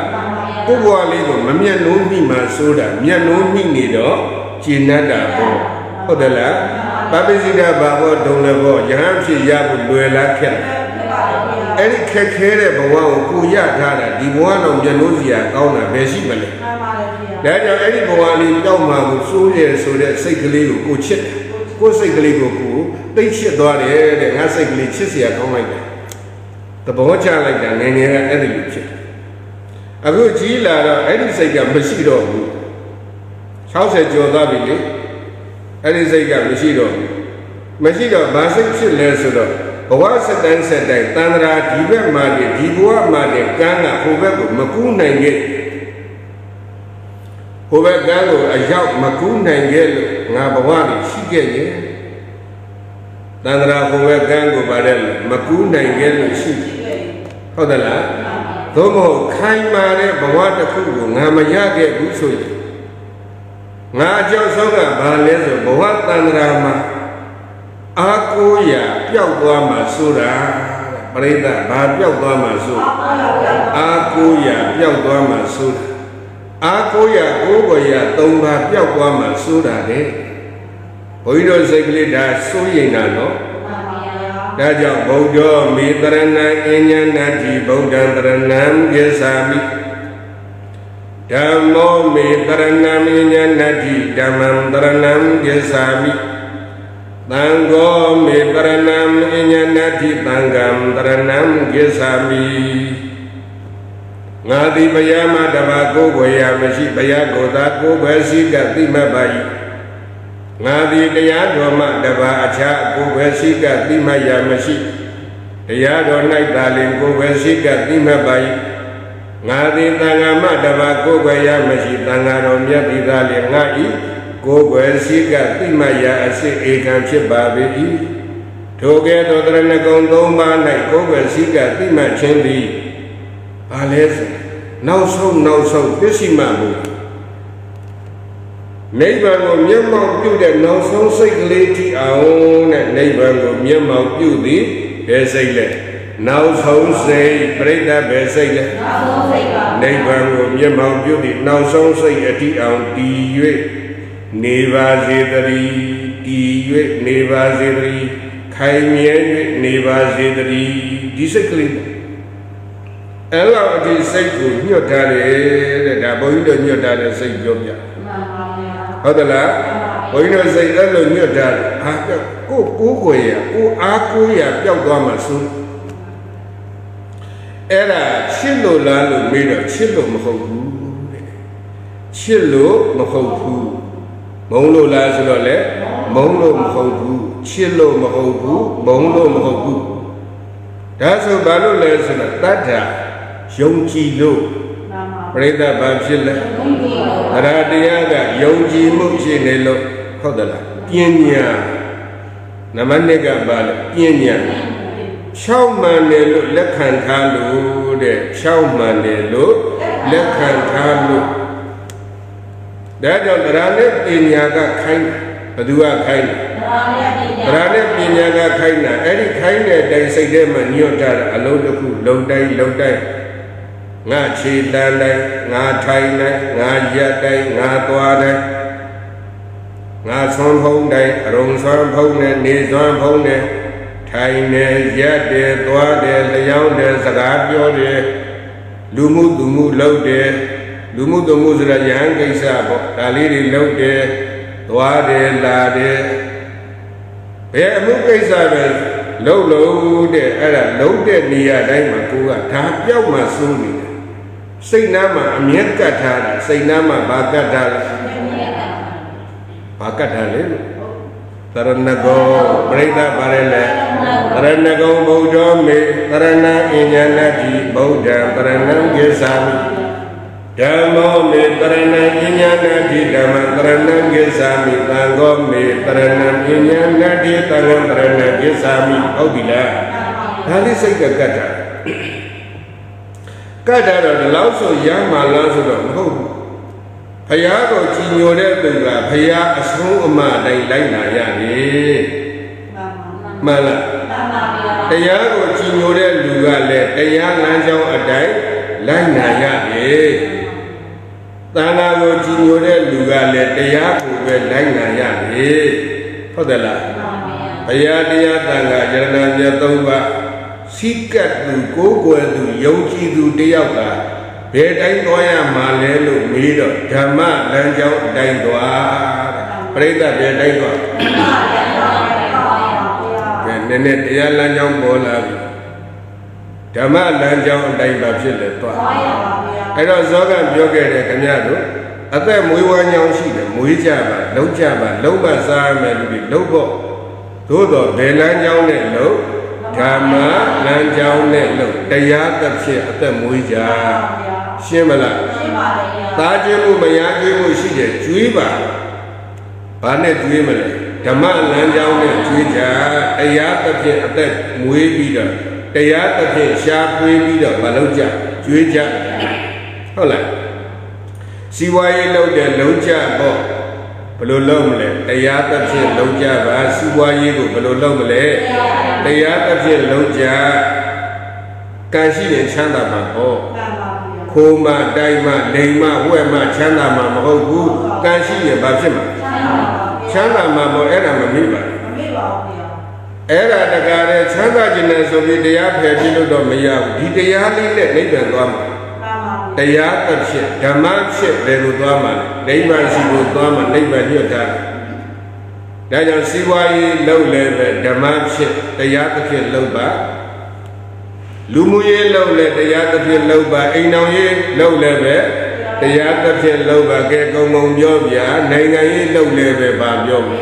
ကိုယ်ဘဝလေးကိုမမျက်နှိုးမိမှဆိုတာမျက်နှိုးမိနေတော့ခြေနှက်တာပေါ့ဟုတ်သလားပပိစိတဘာဘောဒုံလည်းဘောယဟန်ဖြစ်ရဖို့လွယ်လားခက်အဲ့ဒီခက်ခဲတဲ့ဘဝကိုကိုရထားတာဒီဘဝတော့မျက်နှိုးစရာကောင်းတာပဲရှိမလဲဒါကြောင့်အဲ့ဒီဘဝလေးတောက်မှကိုစိုးရဆိုတဲ့စိတ်ကလေးကိုချစ်တယ်ကိုယ်စိတ်ကလေးကိုသိချစ်သွားတယ်တဲ့ငါစိတ်ကလေးချစ်စရာကောင်းလိုက်တယ်သဘောကျလိုက်တာငယ်ငယ်ကအဲ့ဒီလိုဖြစ်တယ်အခုကြီးလာတော့အဲ့ဒီစိတ်ကမရှိတော့ဘူး60ကျော်သွားပြီလေအဲ့ဒီစိတ်ကမရှိတော့ဘာစိတ်ဖြစ်လဲဆိုတော့ဘဝစက်တိုင်းတန်ត្រာဒီဘက်မှာဒီဘဝမှာကန်းကဟိုဘက်ကိုမကူးနိုင်ခဲ့ဟိုဘက်ကန်းကိုအရောက်မကူးနိုင်ခဲ့လို့ငါဘဝကြီးရှိခဲ့ရင်တန်ត្រာဟိုဘက်ကန်းကိုပါတယ်မကူးနိုင်ခဲ့လို့ရှိဟုတ်သလားသို့မဟုတ်ခိုင်မာတဲ့ဘဝတစ်ခုကိုငါမရခဲ့ဘူးဆိုရင်ငါအကြောက်ဆုံးကဘာလဲဆိုဘဝတန်ត្រာမှာအာကိုရပျောက်သွားမှဆိုတာပရိသတ်ဘာပျောက်သွားမှဆိုအာကိုရပျောက်သွားမှဆိုတာအာကိုရကိုယ်ကိုရ၃ပါးပျောက်သွားမှဆိုတာတဲ့ဘုန်းကြီးတို့စိတ်ကလေးဒါစိုးရိမ်တာနော်ဒ ဒါကြောင့်ဗုဒ္ဓမေတရဏံအဉ္ဉနာတိဗုဒ္ဓံတရဏံကိသာမိဓမ္မောမေတရဏံအဉ္ဉနာတိဓမ္မံတရဏံကိသာမိသံဃောမေတရဏံအဉ္ဉနာတိသံဃံတရဏံကိသာမိငါသည်ဘုရားမှာတပါးကိုယ်ွယ်ရမရှိဘုရားကိုယ်သာကိုယ်ပဲရှိကသိမှတ်ပါ၏ငါသည်တရားတော်မှတပါးအခြားကိုယ်ပဲရှိကသိမှတ်ရမရှိတရားတော်၌သာလျှင်ကိုယ်ပဲရှိကသိမှတ်ပါ၏ငါသည်သံဃာမှတပါးကိုယ်ွယ်ရမရှိသံဃာတော်မြတ်သည်သာလျှင်ငါ၏ကိုယ်ွယ်ရှိကသိမှတ်ရအစစ်ဧကံဖြစ်ပါပေ၏ထိုကဲ့သို့တရဏဂုံ၃ပါး၌ကိုယ်ွယ်ရှိကသိမှတ်ခြင်းသည်ဘာလဲဆိုနောက်ဆုံးပစ္စည်းမှမူနိဗ္ဗာန်ကိုမျက်မှောက်ပြုတဲ့နောက်ဆုံးစိတ်ကလေးကြည့်အောင်တဲ့နိဗ္ဗာန်ကိုမျက်မှောက်ပြုသည်ဘယ်စိတ်လဲနောက်ဆုံးစိတ်ပြိဋ္ဌဘယ်စိတ်လဲနောက်ဆုံးစိတ်ပါနိဗ္ဗာန်ကိုမျက်မှောက်ပြုသည်နောက်ဆုံးစိတ်အတိအောင်တည်၍နေပါစေတည်းတည်၍နေပါစေတည်းခိုင်မြဲ၍နေပါစေတည်းဒီစိတ်ကလေးအဲ့လောက်အဒီစိတ်ကိုညွတ်ထားတယ်တဲ့ဒါဘုန်းကြီးတို့ညွတ်ထားတဲ့စိတ်ပြောပြဟုတ်တယ်လားဘုန်းကြီးတို့စိတ်အဲ့လိုညွတ်ထားတယ်ဟာကိုကိုရကိုအားကိုရပျောက်သွားမှဆိုအဲ့ဒါချစ်လို့လားလို့မေးတော့ချစ်လို့မဟုတ်ဘူးတဲ့ချစ်လို့မဟုတ်ဘူးမုန်းလို့လားဆိုတော့လေမုန်းလို့မဟုတ်ဘူးချစ်လို့မဟုတ်ဘူးမုန်းလို့မဟုတ်ဘူးဒါဆိုဘာလို့လဲဆိုတော့တတ္ထာယုံကြည်လို့ပရိသတ်ဘာဖြစ်လဲတရားတရားကယုံကြည်မှုရှိနေလို့ဟုတ်တယ်လားပညာနမနစ်ကဘာလဲပညာ6မှန်တယ်လို့လက်ခံထားလို့တဲ့6မှန်တယ်လို့လက်ခံထားလို့ဒါကြောင့်တရားနဲ့ပညာကခိုင်းဘယ်သူကခိုင်းတရားနဲ့ပညာကခိုင်းတာအဲ့ဒီခိုင်းတဲ့အတိုင်းစိတ်ထဲမှာညွတ်ထားတာအလုံးတစ်ခုလုံတိုင်းငါခြေတန်းတိုင်းငါထိုင်တိုင်းငါရက်တိုင်းငါသွားတိုင်းငါဆွမ်းဖုံးတိုင်းအရုံဆွမ်းဖုံးနဲ့နေဆွမ်းဖုံးနဲ့ထိုင်နေရက်တယ်သွားတယ်လျောင်းတယ်စကားပြောတယ်လူမှုသူမှုလုပ်တယ်လူမှုသူမှုဆိုတာယဟန်ကိစ္စပေါ့ဒါလေးတွေလုပ်တယ်သွားတယ်လာတယ်ဘယ်အမှုကိစ္စပဲလုံးတဲ့အဲ့ဒါလုံးတဲ့နေရာတိုင်းမှာကိုကဒါပြောက်မှစိုးနေတယ်စိတ်နာမှာအမျက်ကတ်ထားတာစိတ်နာမှာဘာကတ်ထားလဲဘာကတ်ထားလဲတရဏဂုံပရိသဗာရဲလေတရဏဂုံဗုဒ္ဓမေတရဏအဉ္ဉနာတိဗုဒ္ဓံတရဏံကိသာမိဓမ္မောမေတရဏံအဉ္ဉနာတိဓမ္မံတရဏံကိသာမိသံဃောမေတရဏံအဉ္ဉနာတိသံဃံတရဏံကိသာမိဟုတ်ပြီလားဒါလေးစိတ်ကတ်တာကတ်တာတော့ဒီလောက်ဆိုရမ်းမှလားဆိုတော့မဟုတ်ဘူးဘုရားကိုကြည်ညိုတဲ့သူကဘုရားအဆုံးအမတိုင်းလိုက်နာရတယ်မှန်လားတရားကိုကြည်ညိုတဲ့လူကလည်းတရားလမ်းကြောင်းအတိုင်းလိုက်နာရတယ်သံဃာကိုကြည်ညိုတဲ့လူကလည်းတရားကိုပဲလိုက်နာရတယ်ဟုတ်တယ်လားဘုရားတရားသံဃာယရဏမြတ်၃ပါးစိကတ်သူကိုယ်ွယ်သူယုံကြည်သူတယောက်ကဘယ်တိုင်းသွားရမှာလဲလို့မေးတော့ဓမ္မလမ်းကြောင်းအတိုင်းသွားတဲ့ပြိဿဘယ်တိုင်းသွားကဲနည်းနည်းတရားလမ်းကြောင်းပေါ်လာပြီဓမ္မလမ်းကြောင်းအတိုင်းပါဖြစ်လေသွားအဲ့တော့ဇောကပြောခဲ့တယ်ခင်ဗျားတို့အသက်မွေးဝမ်းကြောင်းရှိတယ်မွေးကြပါလုံးကြပါလုံးပါစားမယ်လူတွေလုံးဖို့သို့တော့ဘယ်လမ်းကြောင်းနဲ့လုံးဓမ္မလမ်းကြောင်းနဲ့လုံးတရားသဖြင့်အသက်မွေးကြရှင်းမလားရှင်းပါတယ်သားခြင်းမှုမယားခြင်းမှုရှိတယ်ကျွေးပါဘာနဲ့ကျွေးမလဲဓမ္မလမ်းကြောင်းနဲ့ကျွေးကြတရားသဖြင့်အသက်မွေးပြီးတော့တရားသဖြင့်ရှားပွေးပြီးတော့မလုပ်ကြကျွေးကြဟုတ်လားစီဝါရေးလုပ်တယ်လုံးကြပေါ့ဘယ်လိုလုပ်မလဲတရားသဖြင့်လုံးကြပါစီဝါရေးကိုဘယ်လိုလုပ်မလဲတရားသဖြင့်လုံးကြကံရှိရင်ချမ်းသာမှာပေါ့ခိုးမှတိုင်းမှလိမ်မှဝှက်မှချမ်းသာမှာမဟုတ်ဘူးကံရှိရင်ဘာဖြစ်မှာချမ်းသာမှာပေါ့အဲ့ဒါမမေ့ပါဘူးမမေ့ပါဘူးဗျာ era negara chanda jenis sobi dia pergi lo maya di dia ni le ni berdoa dia tersiap dhamma siap berdoa ni masih berdoa ni berdoa dan yang siwai lau le dhamma siap dia tersiap lau ba lumuye lau le dia tersiap lau ba inau ye lau le be dia tersiap lau ba ke kau mau jawab ya nengai lau le be ba jawab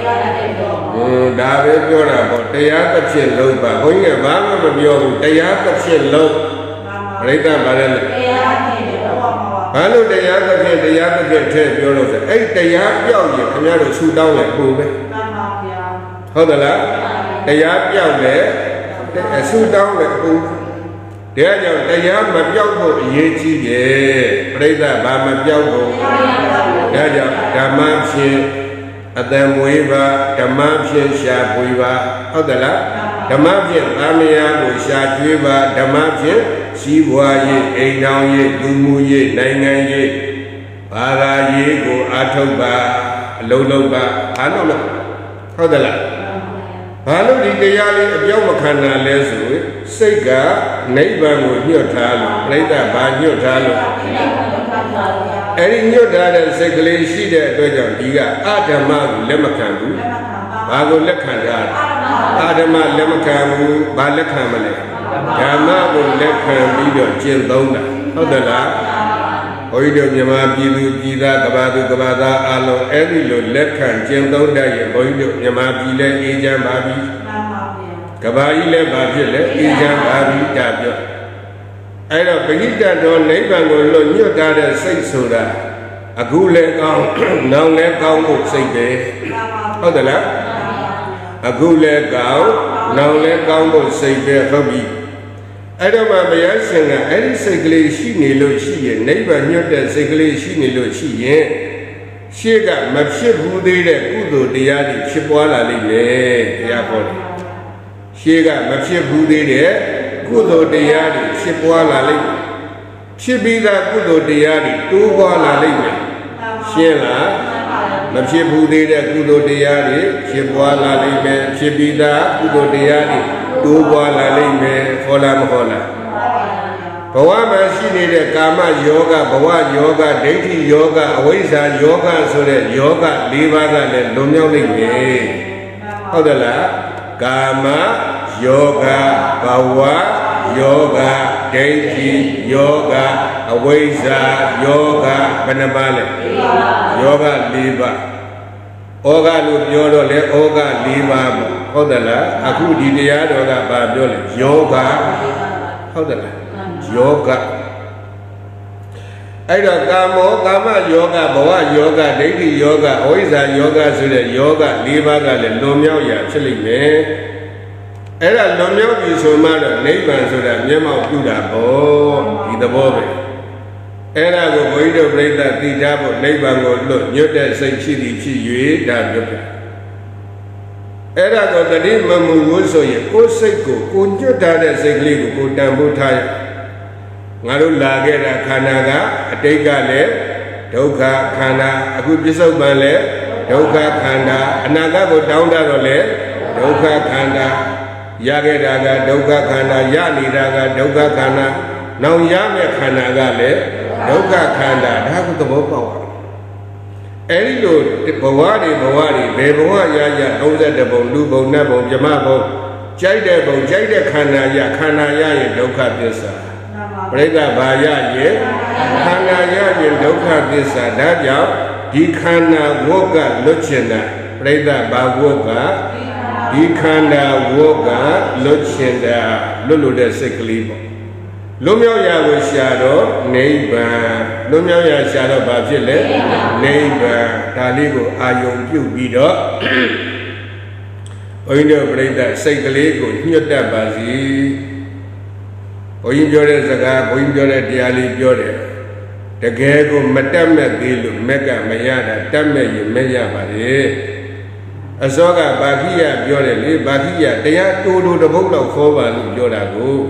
dah berbicara bahawa tiada tersiap lau bah, kau ingat bapa berbicara tiada tersiap lau, mereka badan. Kalau tiada tersiap berbicara tu, tiada jauh je, kami ada sudah le, bukan? Betul lah, tiada jauh le, sudah le, bukan? Dia jauh tiada berjauh tu, ye cije, mereka bapa berjauh tu, dia jauh dhamma sih. Ada muiba, dhamma pun sya muiba, adalah dhamma pun amya pun sya muiba, dhamma pun siwa ye, enau ye, lumu ye, nengai ye, para ye ko athau ba, lau ba, anu lah, adalah. Kalau di daya ni abjau makanan lesu, sega neighbor ko nyot halu, mereka banyak halu. Eri nyot ada segala isi dia tu jam tiga. Ada mahu lemak kamu, baru lekhan dah. Ada mahu lemak kamu, baru lekhan mana? Jama pun lekhan video cinta dah. Adalah, orang dia mah biru kita kebatu alo eri lo lekhan cinta dah ye. Orang dia mah biru ejam babi, kebai le babi le ejam babi tapi. Ada pengikat orang ni bangun lo nyot ada sesuatu. Aku le kau, nau le kau muk sebe. Adalah, aku le kau, nau le kau muk sebe kami. Ada mana senga, ada segala sini lo sih, ni banyak ada segala sini lo sih. Siapa masih budi le kudo dia di sebuah lagi le, ya kau. Siapa masih budi le kudo dia di sebuah lagi. Siapa kudo dia di dua lagi. Siapa masih budi le kudo dia di sebuah lagi. Siapa kudo dia di dua lagi. Folam. Bawa masih ni le kama yoga, bawa yoga, deiti yoga, awisa yoga, sore yoga, libaga le lumyau lagi. Adalah kama yoga, bawa yoga, deiti yoga, awisa yoga, benabale yoga liba. Oga lu biolo le oga liba. Adalah aku di dia oga babiole yoga. Adalah yoga. Ada kama yoga, bawa yoga, deiti yoga, awisa yoga, sore yoga, libaga le lumyau ya cili me. Ada lumyau di semua ada, neighbor sudah memang sudah bo, itu bo. Ada ko boido berita tidak bo, neighbor ko lo nyata seksi yue dah juga. Ada ko tadi memuruso ye, koseko, kunjut ada segli ko tambu thai. Ngaru lagi ada khana adega le, dauka khana, aku bisa bale, dauka khana, anaga ko down dah le, dauka khana. Yage daga dauka khana ya ni daga dauka khana nau ya me khana ga le dauka khana da ku thabo pawa eri lo bawa ni be bawa ya 32 bong lu bong nat bong jama bong jai de khana ya ye dauka pissa preda ba ya ye khana ya ye dauka pissa da jaw di khana woka lut chin da preda ba woka di khanda woga luchinda lulu de sekli bo lumyau ya ko sha do nibbaan lumyau ya sha do ba phit le nibbaan da li ko ayong pyut pi do bhoyin do paritta sait kale ko nyot tat ba si bhoyin pyo de saka bhoyin pyo de taya li pyo de takae ko ma tat met thi lo mekka ma ya da tat met yin met ya ba le Asoga bagiya biore le bagiya tiada tu debuk lau khoba lu biora go.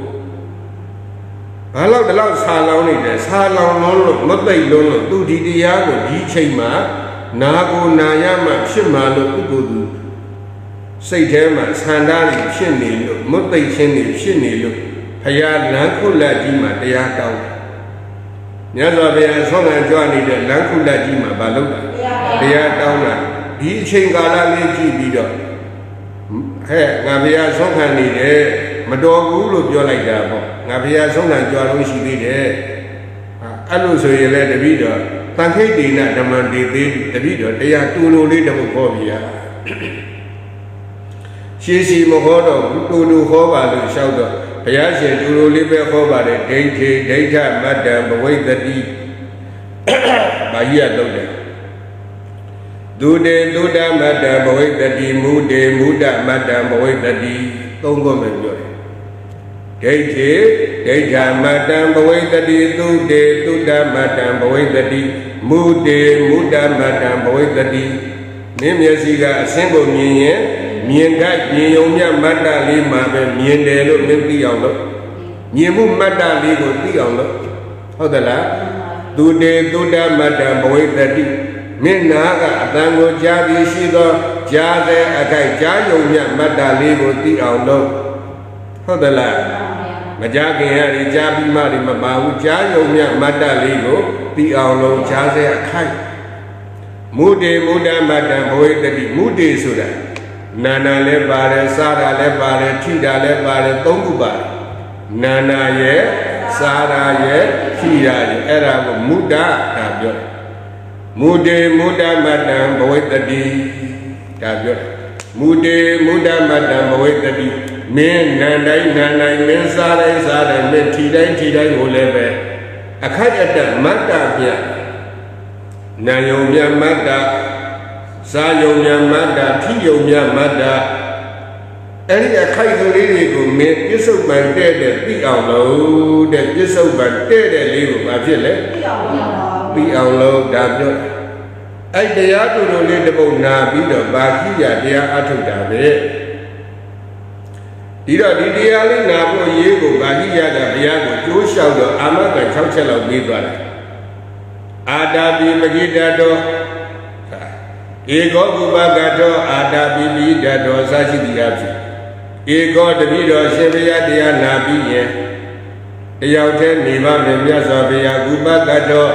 Kalau dalam salau ni deh salau lolo matai lolo tu di dia go di cima nago naya ma cima lo tu go tu. စိတ်ထဲမှာဆန္ဒတွေဖြစ်နေလို့မွတ်သိပ်ခြင်းတွေဖြစ်နေလို့ဖရာလမ်းခုလက်ကြီးမှာတရားတောင်းမြတ်စွာဘုရားဆောင်းခံကြွနေတဲ့လမ်းခုလက်ကြီးမှာမလုပ်တာတရားတောင်းတာဒီအချိန်ကာလလေးကြည့်ပြီးတော့ဟဲ့ငါဘုရားဆောင်းခံနေတယ်မတော်ဘူးလို့ပြောလိုက်တာပေါ့ငါဘုရားဆောင်းခံကြွလို့ရှိသေးတယ်အဲ့လိုဆိုရင်လည်းတပည့်တော်တန်ခိတ်တိနဓမ္မတေသေးတပည့်တော်တရားတူလိုလေးတစ်ပုဒ်ဟောပြရရှိမဟောတော့တူတူဟောပါလို့လျှောက်တော့ဘုရားရှင်တူလိုလေးပဲဟောပါတယ်ဒိဋ္ဌိဒိဋ္ဌမတ္တံဘဝိတ္တိဘာကြီးရတော့တယ်ဒုတေဒုဒမတ္တံဘဝိတ္တိမုတေမုဒမတ္တံဘဝိတ္တိသုံးခုပဲပြောတယ်ဒိဋ္ဌိဒိဋ္ဌမတ္တံဘဝိတ္တိသုတေသုဒမတ္တံဘဝိတ္တိမုတေမုဒမတ္တံဘဝိတ္တိမင်းမျက်စိကအစင်းကိုမြင်ရင်မြင်ခိုက်မြင်ုံမြတ်မတ္တလေးမှာပဲမြင်တယ်လို့မင်းသိအောင်လို့မြင်မှုမတ္တလေးကိုသိအောင်လို့ဟုတ်သလားသုတေသုဒမတ္တံဘဝိတတိမင်းနာကအတန်ကိုကြားပြီးရှိသောကြားတဲ့အခိုက်ကြားယုံမြတ်မတ္တလေးကိုသိအောင်လို့ဟုတ်သလားမကြားခင်ရည်ကြားပြီးမှဒီမပါဘူးကြားယုံမြတ်မတ္တလေးကိုသိအောင်လို့ကြားတဲ့အခိုက်မုတေမုဒ္ဒမတ္တံဘဝိတတိမုတေဆိုတာနာနာလည်းပါတယ်စားတာလည်းပါတယ်ထိတာလည်းပါတယ်သုံးခုပါတယ်နာနာရဲ့စားတာရဲ့ထိတာရဲ့အဲ့ဒါကိုမုဒ္ဒတာပြောတယ်မုတေမုဒ္ဒမတ္တံဘဝိတတိဒါပြောတယ်မုတေမုဒ္ဒမတ္တံဘဝိတတိမင်းနန်တိုင်းနန်တိုင်းမင်းစားတိုင်းစားတိုင်းမင်းထိတိုင်းထိတိုင်းကိုလည်းပဲအခိုက်အတန့်မတ္တပြနာယုံမြတ်မတ္တစာယုံမြတ်မတ္တထိယုံမြတ်မတ္တအဲ့ဒီအခိုက်ကလေးတွေကိုမင်းပြစ္ဆုတ်ပံတဲ့သိအောင်လို့တဲ့ပြစ္ဆုတ်ပံတဲ့လေးကိုဘာဖြစ်လဲသိအောင်လို့ဒါပြောအဲ့တရားတူတူလေးတစ်ပုဒ်နာပြီးတော့ဘာခိယတရားအထုတ်တာပဲဒီတော့ဒီတရားလေးနာဖို့ရေးကိုဘာခိယကဘုရားကိုကြိုးလျှောက်တော့အာမက6ချက်လောက်ပြီးသွားတယ်အာတာပိပဂိတတောဧကောဥပကတောအာတာပိပိတတောစရှိသည်အဖြစ်ဧကောတပိတော်ရှင်ဘုရားတရားနာပြီးရင်တယောက်တည်းနေပါမယ်မြတ်စွာဘုရားဥပကတော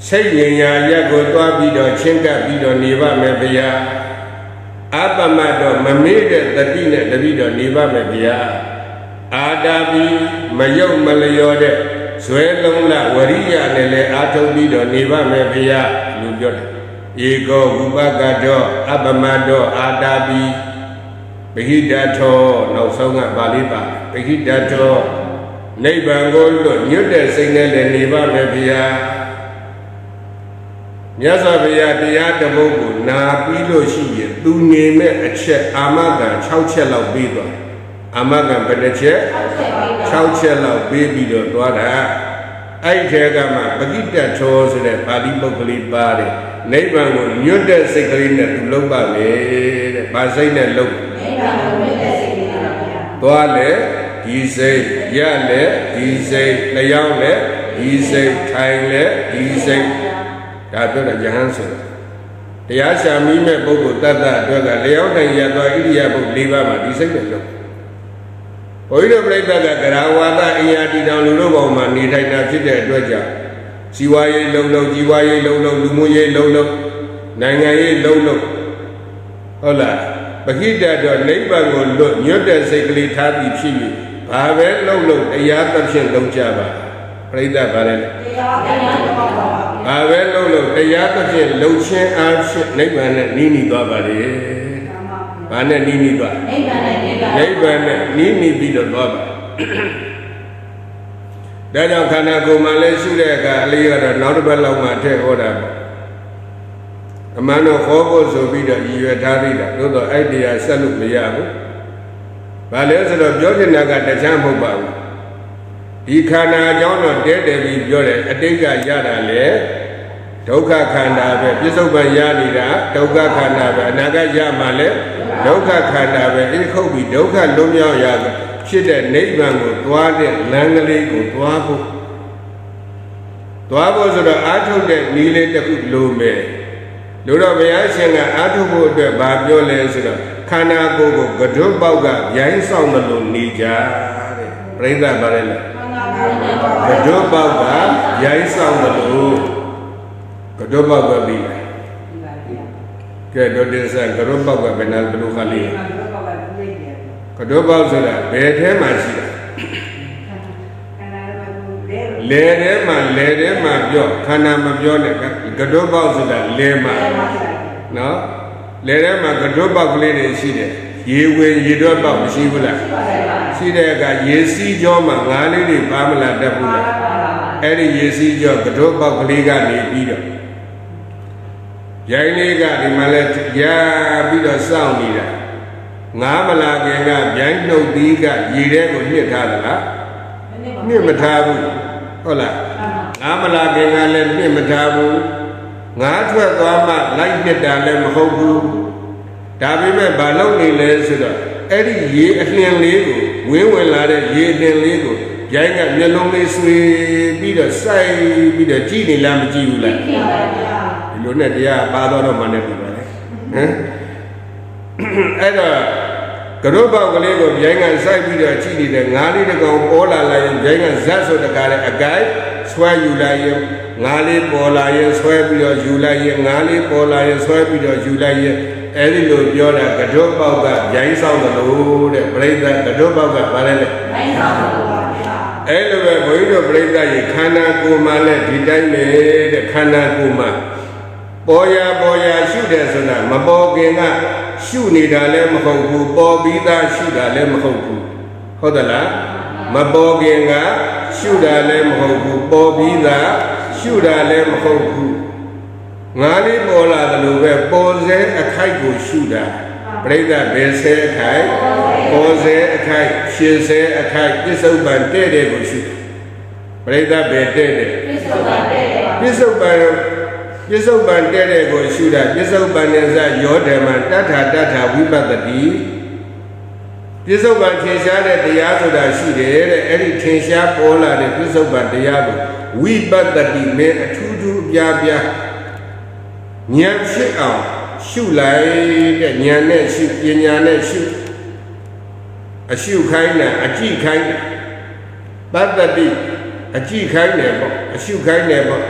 စိတ်ဉာဏ်ရက်ကိုတွားပြီးတော့ချင်းကပ်ပြီးတော့နေပါမယ်ဘုရားအပမတ်တော့မမေ့တဲ့တတိနဲ့တပိတော်နေပါမယ်ဘုရားအာတာပိမယုတ်မလျော်တဲ့ဇွဲလုံးလဝရိယနဲ့လည်းအာထုတ်ပြီးတော့နေပါမယ်ဘုရားလို့ပြောတယ်ဧကောဥပကတောအပမတ်တော့အာတာပိပဟိတထောနောက်ဆုံးကပါဠိပါပဟိတထောနိဗ္ဗာန်ကိုလွတ်ညွတ်တဲ့စိတ်နဲ့လည်းနေပါမယ်ဘုရားမြတ်စွာဘုရားတရားတစ်ပုဒ်ကိုနာပြီးလို့ရှိရင်သူနေမဲ့အချက်အာမဂန်6ချက်လောက်ပြီးသွားအာမဂန်ဘယ်နှချက်6ချက်လောက်ပြီးပြီးတော့သွားတာအဲ့ထဲကမှပဂိတထောဆိုတဲ့ပါဠိပုဒ်ကလေးပါတယ်နိဗ္ဗာန်ကိုညွတ်တဲ့စိတ်ကလေးနဲ့သူလုံးပါလေတဲ့။ဘာစိတ်နဲ့လုံးနိဗ္ဗာန်ကိုညွတ်တဲ့စိတ်ကလေးနဲ့ပါဗျာ။သွားလေဒီစိတ်ရလေဒီစိတ်လျောင်းလေဒီစိတ်ထိုင်လေဒီစိတ်ဒါပြောတဲ့ယဟန်ဆိုတာတရားရှာမိမဲ့ပုဂ္ဂိုလ်တတ်တတ်အတွက်ကလျောင်းတိုင်ရသွားဣရိယာပုတ်၄ပါးမှာဒီစိတ်နဲ့လုံးဘုရားပြိဿကကရာဝါဒအင်ယာတီတောင်လူတို့ပေါ်မှာနေထိုင်တာဖြစ်တဲ့အတွက်ကြောင့်ဇီဝရေးလုံးလုံးជីវရေးလုံးလုံးလူမှုရေးလုံးလုံးနိုင်ငံရေးလုံးလုံးဟုတ်လားပခိတတော့နိဗ္ဗာန်ကိုလွတ်ညွတ်တဲ့စိတ်ကလေးထားပြီးဖြစ်ပြီးဘာပဲလုံးလုံးတရားသဖြင့်လုံးကြပါပြိဿဗါလဲဘာပဲလုံးလုံးတရားသဖြင့်လုံးချင်းအားဖြင့်နိဗ္ဗာန်နဲ့နီးနီးသွားပါလေဘာနဲ့နီးနီးသွားနိဗ္ဗာန်နဲ့နီးနီးပြီးတော့သွားပါဒါကြောင့်ခန္ဓာကိုယ်မှာလည်းရှိတဲ့အခါအလေးရတော့နောက်တစ်ပတ်လောက်မှထည့်ဟောတာပေါ့အမှန်တော့ဟောဖို့ဆိုပြီးတော့ရည်ရွယ်ထားပြီးတာသို့တော့အဲ့တရားဆက်လို့မရဘူး။ဘာလဲဆိုတော့ပြောချင်တာကတခြားမဟုတ်ပါဘူး။ဒီခန္ဓာအကြောင်းတော့တဲတယ်ပြီးပြောတယ်အတိတ်ကရတာလေဒုက္ခခန္ဓာပဲပြစ္ဆုတ်ပံရနေတာဒုက္ခခန္ဓာပဲအနာဂတ်ရမှလည်းဒုက္ခခန္ဓာပဲအဲ့ခုတ်ပြီးဒုက္ခလွတ်မြောက်ရဖြစ်တဲ့နိဗ္ဗာန်ကိုသွားတဲ့လမ်းကလေးကိုသွားဖို့ဆိုတော့အာထုတ်တဲ့နည်းလေးတစ်ခုလိုမယ် လူတော်ဘုရားရှင်ကအာထုဖို့အတွက်ဗာပြောလဲဆိုတော့ခန္ဓာကိုယ်ကိုကတွတ်ပေါက်ကရိုင်းဆောင်မလို့နေကြတဲ့ပြိဿဗါလဲလားကတွတ်ပေါက်ကရိုင်းဆောင်မလို့ကတွတ်ပေါက်ကပြီးတယ်ကဲတော့တင်ဆက်ကတွတ်ပေါက်ကဘယ်နှဘလို့ခါလေးကတွတ်ပေါက်ဆိုတာဘယ်ထဲမှာရှိတာလေထဲမှာပြောခန္ဓာမပြောနဲ့ကတွတ်ပေါက်ဆိုတာလေမှာနော်လေထဲမှာကတွတ်ပေါက်ကလေးတွေရှိတယ်ရေဝင်ရေတွက်ပေါက်မရှိဘူးလားရှိတဲ့အခါရေစီးကြောမှာငါးလေးတွေပါမလာတတ်ဘူးလားအဲ့ဒီရေစီးကြောကတွတ်ပေါက်ကလေးကနေပြီးတော့ရိုင်းလေးကဒီမှာလဲရပြီးတော့စောင့်နေတာငါးမလာခင်ကဗျိုင်းနှုတ်သီးကရေထဲကိုညှစ်ထားသလားညှစ်မထားဘူးဟုတ်လားငါးမလာခင်ကလည်းညှစ်မထားဘူးငါးထွက်သွားမှလိုက်ညှစ်တာလည်းမဟုတ်ဘူးဒါပေမဲ့ဘာလို့နေလဲဆိုတော့အဲ့ဒီရေအလင်းလေးကိုဝင်လာတဲ့ရေအလင်းလေးကိုရိုင်းကမျက်လုံးလေးဆွေပြီးတော့စိုက်ပြီးတော့ကြည့်နေလားမကြည့်ဘူးလားကြည့်ပါဗျာဒီလိုနဲ့တရားပါတော့မှလည်းပြပါလေဟမ်အဲ့တော့ကရုပေါက်ကလေးကိုရိုင်းကစိုက်ပြီးတော့ကြည့်နေတဲ့ငါးလေးတစ်ကောင်ပေါ်လာလိုက်ရင်ရိုင်းကဇက်ဆိုတကားနဲ့အကိုက်ဆွဲယူလိုက်ရင်ငါးလေးပေါ်လာရင်ဆွဲပြီးတော့ယူလိုက်ရင်ငါးလေးပေါ်လာရင်ဆွဲပြီးတော့ယူလိုက်ရင်အဲ့ဒီလိုပြောတာကတွတ်ပေါက်ကရိုင်းဆောင်တယ်လို့တဲ့ပြိဿကတွတ်ပေါက်ကဘာလဲလဲရိုင်းဆောင်တယ်ပါဗျာအဲ့လိုပဲဘုန်းကြီးတို့ပြိဿရေခန္ဓာကိုယ်မှာလည်းဒီတိုင်းပဲတဲ့ခန္ဓာကိုယ်မှာပေါ်ရရှုတယ်ဆိုတာမပေါ်ခင်ကရှုနေတာလည်းမဟုတ်ဘူးပေါ်ပြီးသားရှုတာလည်းမဟုတ်ဘူးဟုတ်သလားမပေါ်ခင်ကရှုတာလည်းမဟုတ်ဘူးပေါ်ပြီးသားရှုတာလည်းမဟုတ်ဘူးငါးလေးပေါ်လာတယ်လို့ပဲပေါ်စေအခိုက်ကိုရှုတာပြိဿဘယ်စေအခိုက်ပေါ်စေအခိုက်ရှင်စေအခိုက်ပြစ္ဆုတ်ပံတဲ့တဲ့ကိုရှုပြိဿဘယ်တဲ့တဲ့ပြစ္ဆုတ်ပံတဲ့ပြစ္ဆုတ်ပံတဲ့တဲ့ကိုရှုတာပြစ္ဆုတ်ပံနဲ့စယောဓမ္မတထဝိပဿတိပြစ္ဆုတ်ပံထင်ရှားတဲ့တရားဆိုတာရှိတယ်တဲ့အဲ့ဒီထင်ရှားပေါ်လာတဲ့ပြစ္ဆုတ်ပံတရားကိုဝိပဿတိမဲ့အထူးထူးအပြားပြားဉာဏ်ဖြစ်အောင်ရှုလိုက်တဲ့ဉာဏ်နဲ့ရှုပညာနဲ့ရှုအရှုခိုင်းတာအကြည့်ခိုင်းတာပတ္တတိအကြည့်ခိုင်းတယ်ပေါ့အရှုခိုင်းတယ်ပေါ့